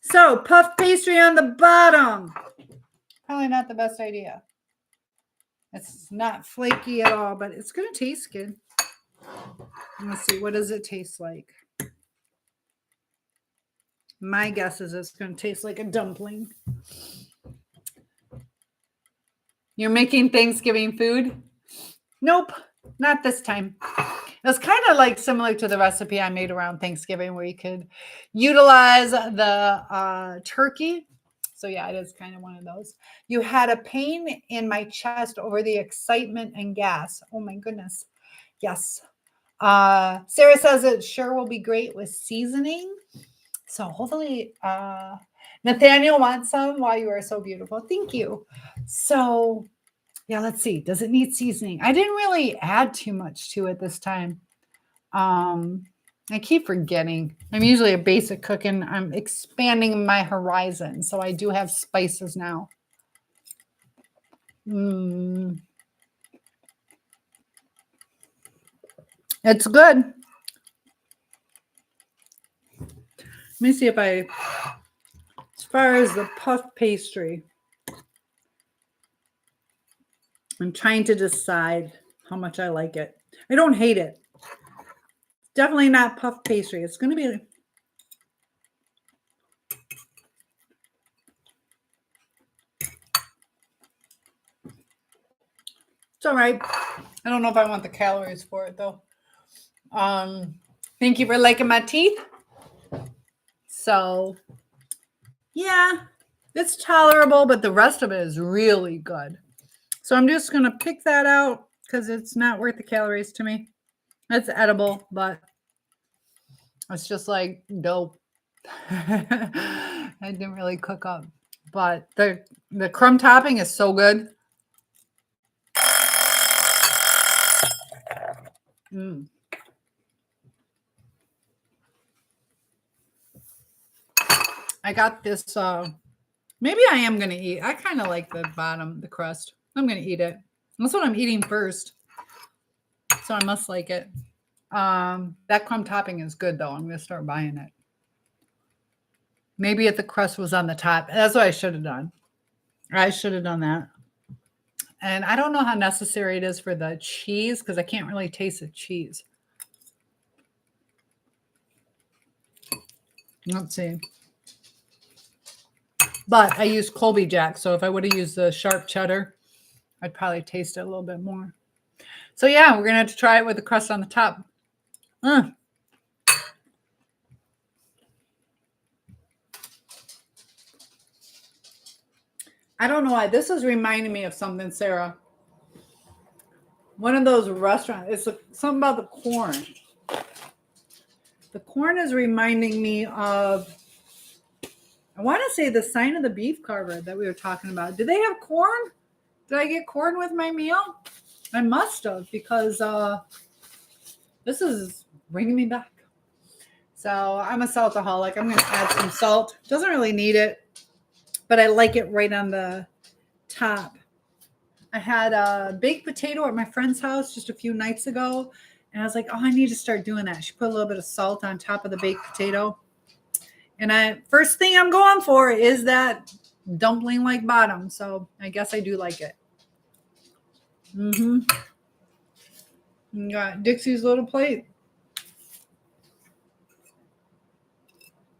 Speaker 1: So puff pastry on the bottom. Probably not the best idea. It's not flaky at all, but it's going to taste good. Let's see. What does it taste like? My guess is it's going to taste like a dumpling. You're making Thanksgiving food? Nope, not this time. It's kind of like similar to the recipe I made around Thanksgiving where you could utilize the turkey. So yeah, it is kind of one of those. You had a pain in my chest over the excitement and gas. Oh my goodness. Yes. Sarah says it sure will be great with seasoning. So hopefully Nathaniel wants some while you are so beautiful. Thank you. So yeah, let's see. Does it need seasoning? I didn't really add too much to it this time. I keep forgetting. I'm usually a basic cook and I'm expanding my horizon. So I do have spices now. It's good. Let me see if as far as the puff pastry, I'm trying to decide how much I like it. I don't hate it. Definitely not puff pastry. It's going to be... It's all right. I don't know if I want the calories for it, though. Thank you for liking my teeth. So, yeah, it's tolerable, but the rest of it is really good. So I'm just going to pick that out because it's not worth the calories to me. It's edible, but it's just like dope. I didn't really cook up. But the crumb topping is so good. I got this. Maybe I am going to eat. I kind of like the bottom, the crust. I'm going to eat it. That's what I'm eating first. So I must like it. That crumb topping is good, though. I'm going to start buying it. Maybe if the crust was on the top. That's what I should have done. I should have done that. And I don't know how necessary it is for the cheese because I can't really taste the cheese. Let's see. But I used Colby Jack, so if I would have used the sharp cheddar, I'd probably taste it a little bit more. So yeah, we're going to have to try it with the crust on the top. I don't know why. This is reminding me of something, Sarah. One of those restaurants. It's something about the corn. The corn is reminding me of, I want to say the Sign of the Beef Carver that we were talking about. Do they have corn? Did I get corn with my meal? I must have because this is bringing me back. So I'm a saltaholic. I'm going to add some salt. Doesn't really need it, but I like it right on the top. I had a baked potato at my friend's house just a few nights ago. And I was like, oh, I need to start doing that. She put a little bit of salt on top of the baked potato. And first thing I'm going for is that dumpling like bottom. So I guess I do like it. Mm-hmm. You got Dixie's little plate.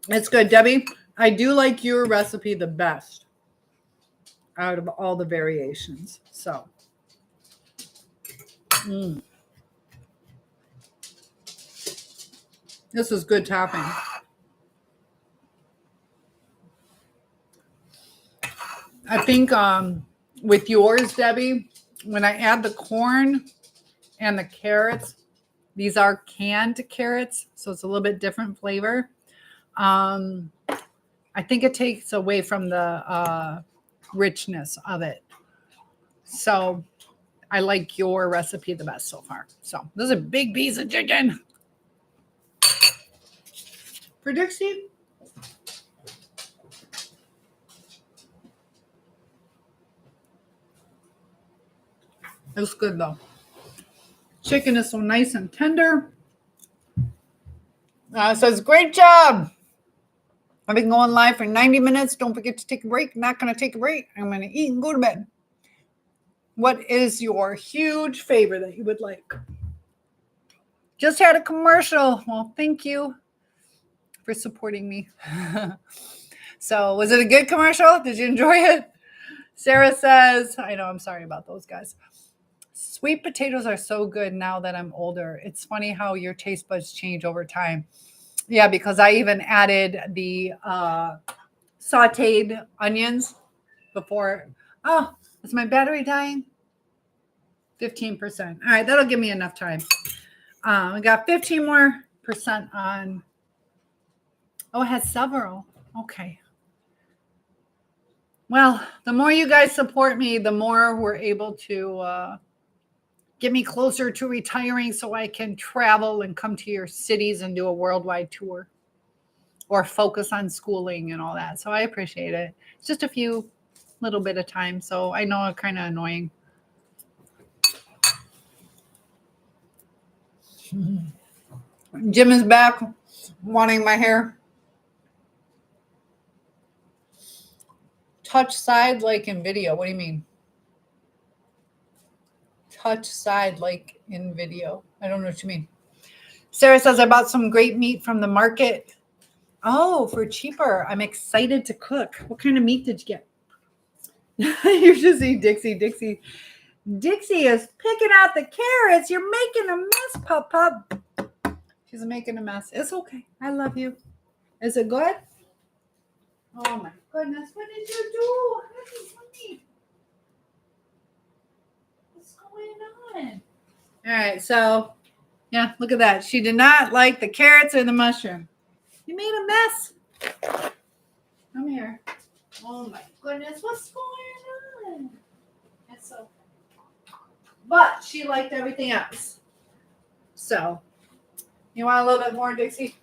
Speaker 1: It's good, Debbie. I do like your recipe the best out of all the variations. So. This is good topping. I think with yours, Debbie, when I add the corn and the carrots, these are canned carrots, so it's a little bit different flavor. I think it takes away from the richness of it. So I like your recipe the best so far. So this is a big piece of chicken. For Dixie? It's good though. Chicken is so nice and tender. Says, great job. I've been going live for 90 minutes. Don't forget to take a break. Not going to take a break. I'm going to eat and go to bed. What is your huge favor that you would like? Just had a commercial. Well, thank you for supporting me. So was it a good commercial? Did you enjoy it? Sarah says, I know, I'm sorry about those guys. Sweet potatoes are so good now that I'm older. It's funny how your taste buds change over time. Yeah, because I even added the sauteed onions before. Oh, is my battery dying? 15%. All right, that'll give me enough time. We got 15% more on. Oh, it has several. Okay. Well, the more you guys support me, the more we're able to get me closer to retiring so I can travel and come to your cities and do a worldwide tour or focus on schooling and all that. So I appreciate it. It's just a few little bit of time. So I know it's kind of annoying. Jim is back wanting my hair. Touch side like in video. What do you mean? Touch side like in video. I don't know what you mean. Sarah says, I bought some great meat from the market. Oh, for cheaper. I'm excited to cook. What kind of meat did you get? You should see Dixie. Dixie is picking out the carrots. You're making a mess, Pup. She's making a mess. It's okay. I love you. Is it good? Oh my goodness. What did you do? What's going on? All right. So, yeah, look at that. She did not like the carrots or the mushroom. You made a mess. Come here. Oh my goodness. What's going on? It's so. But she liked everything else. So, you want a little bit more, Dixie?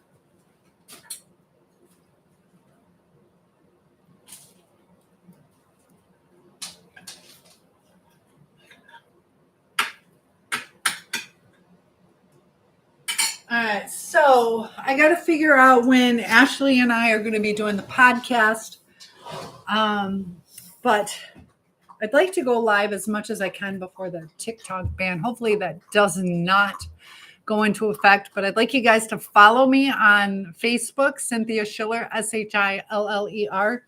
Speaker 1: All right, so I got to figure out when Ashley and I are going to be doing the podcast. But I'd like to go live as much as I can before the TikTok ban. Hopefully that does not go into effect. But I'd like you guys to follow me on Facebook, Cynthia Schiller, Schiller.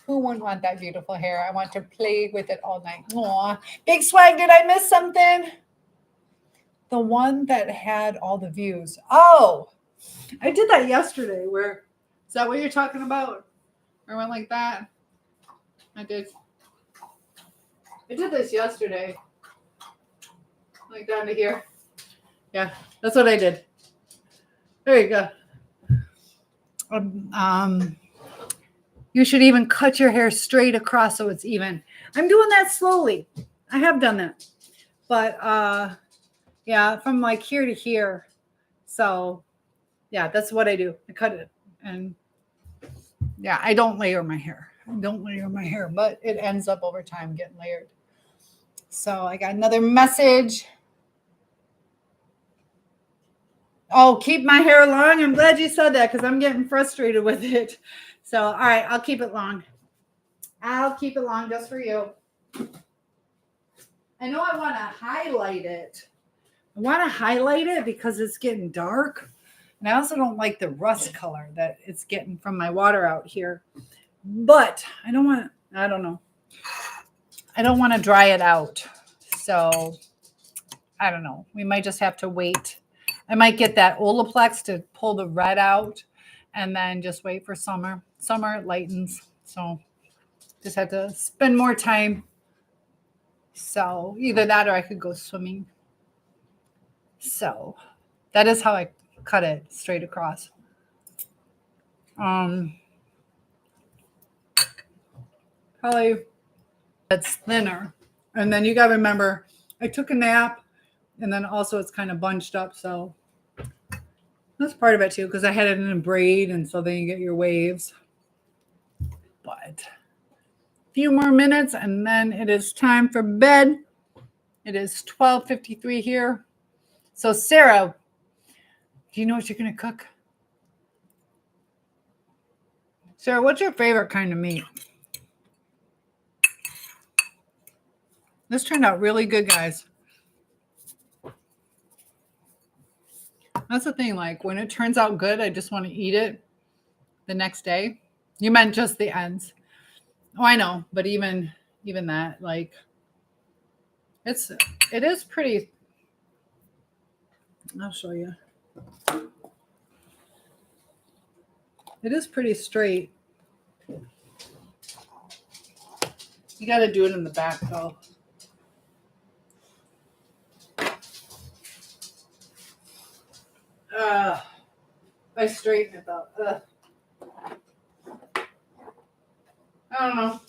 Speaker 1: Who wouldn't want that beautiful hair? I want to play with it all night. Aw. Big Swag, did I miss something? The one that had all the views. Oh, I did that yesterday. Is that what you're talking about? Or went like that? I did this yesterday. Like down to here. Yeah, that's what I did. There you go. You should even cut your hair straight across so it's even. I'm doing that slowly. I have done that. But yeah, from like here to here. So yeah, that's what I do. I cut it. And yeah, I don't layer my hair. don't layer my hair, but it ends up over time getting layered. So I got another message. Oh, keep my hair long. I'm glad you said that because I'm getting frustrated with it. So, all right, I'll keep it long. I'll keep it long just for you. I know I want to highlight it. I want to highlight it because it's getting dark. And I also don't like the rust color that it's getting from my water out here. But I don't want to dry it out. So I don't know. We might just have to wait. I might get that Olaplex to pull the red out and then just wait for summer. Summer it lightens. So just have to spend more time. So either that or I could go swimming. So that is how I cut it straight across. Probably it's thinner. And then you got to remember, I took a nap and then also it's kind of bunched up. So that's part of it too, because I had it in a braid and so then you get your waves. But a few more minutes and then it is time for bed. It is 12:53 here. So Sarah, do you know what you're going to cook? Sarah, what's your favorite kind of meat? This turned out really good, guys. That's the thing. Like when it turns out good, I just want to eat it the next day. You meant just the ends. Oh, I know. But even that, like it is pretty. I'll show you. It is pretty straight. You got to do it in the back though. I straighten it up. I don't know.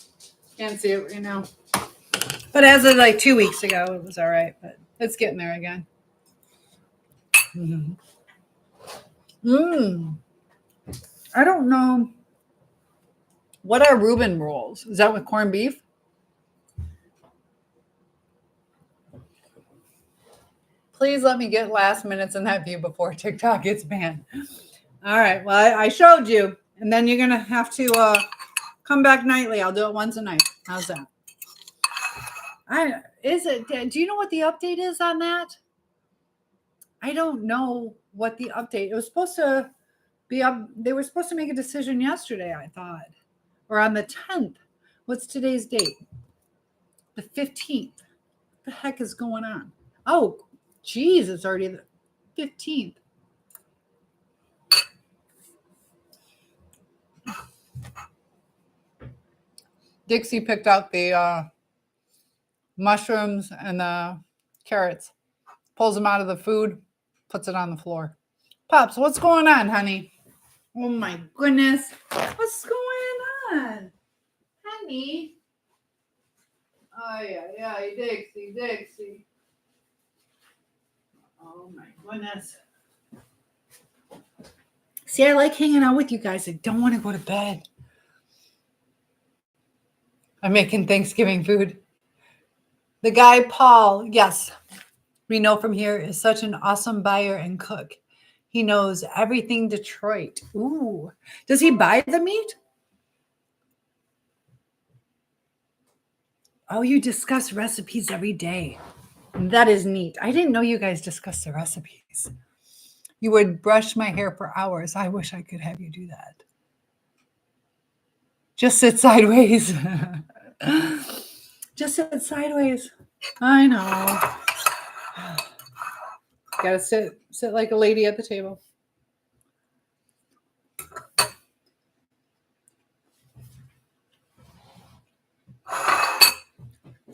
Speaker 1: Can't see it right now. But as of like 2 weeks ago, it was all right. But it's getting there again. I don't know. What are Reuben rolls? Is that with corned beef? Please let me get last minutes in that view before TikTok gets banned. All right. Well, I showed you. And then you're going to have to come back nightly. I'll do it once a night. How's that? Do you know what the update is on that? I don't know what the update. It was supposed to be up. They were supposed to make a decision yesterday, I thought. Or on the 10th. What's today's date? The 15th. What the heck is going on? Oh, geez, it's already the 15th. Dixie picked out the mushrooms and the carrots, pulls them out of the food, puts it on the floor. Pops, what's going on, honey? Oh my goodness. What's going on? Honey. Oh yeah, Dixie. Oh my goodness. See, I like hanging out with you guys. I don't want to go to bed. I'm making Thanksgiving food. The guy, Paul, yes, we know from here, is such an awesome buyer and cook. He knows everything Detroit. Ooh. Does he buy the meat? Oh, you discuss recipes every day. That is neat. I didn't know you guys discussed the recipes. You would brush my hair for hours. I wish I could have you do that. Just sit sideways. Just sit sideways. I know. Gotta sit like a lady at the table.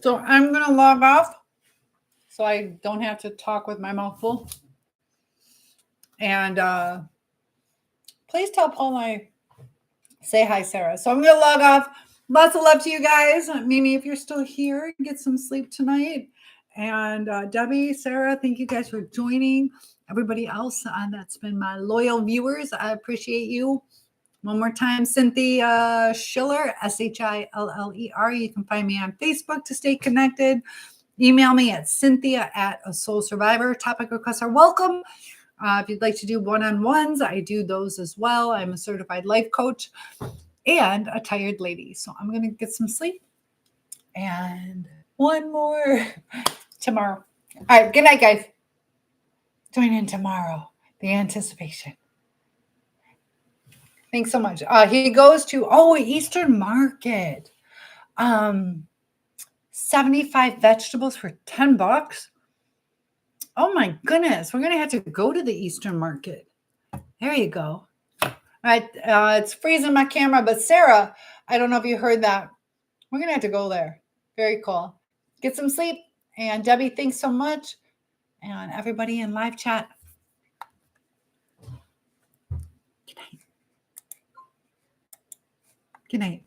Speaker 1: So I'm gonna log off so I don't have to talk with my mouth full. And please tell Paul I say hi, Sarah. So I'm gonna log off. Lots of love to you guys. Mimi, if you're still here, get some sleep tonight. And Debbie, Sarah, thank you guys for joining. Everybody else that's been my loyal viewers, I appreciate you. One more time, Cynthia Schiller, Schiller. You can find me on Facebook to stay connected. Email me at cynthia@asoulsurvivor. Topic requests are welcome. If you'd like to do one-on-ones, I do those as well. I'm a certified life coach and a tired lady. So I'm going to get some sleep. And one more tomorrow. All right. Good night, guys. Join in tomorrow. The anticipation. Thanks so much. He goes to Eastern Market. 75 vegetables for $10. Oh my goodness. We're gonna have to go to the Eastern Market. There you go. All right. It's freezing my camera, but Sarah, I don't know if you heard that. We're gonna have to go there. Very cool. Get some sleep. And Debbie, thanks so much. And everybody in live chat. Good night. Good night.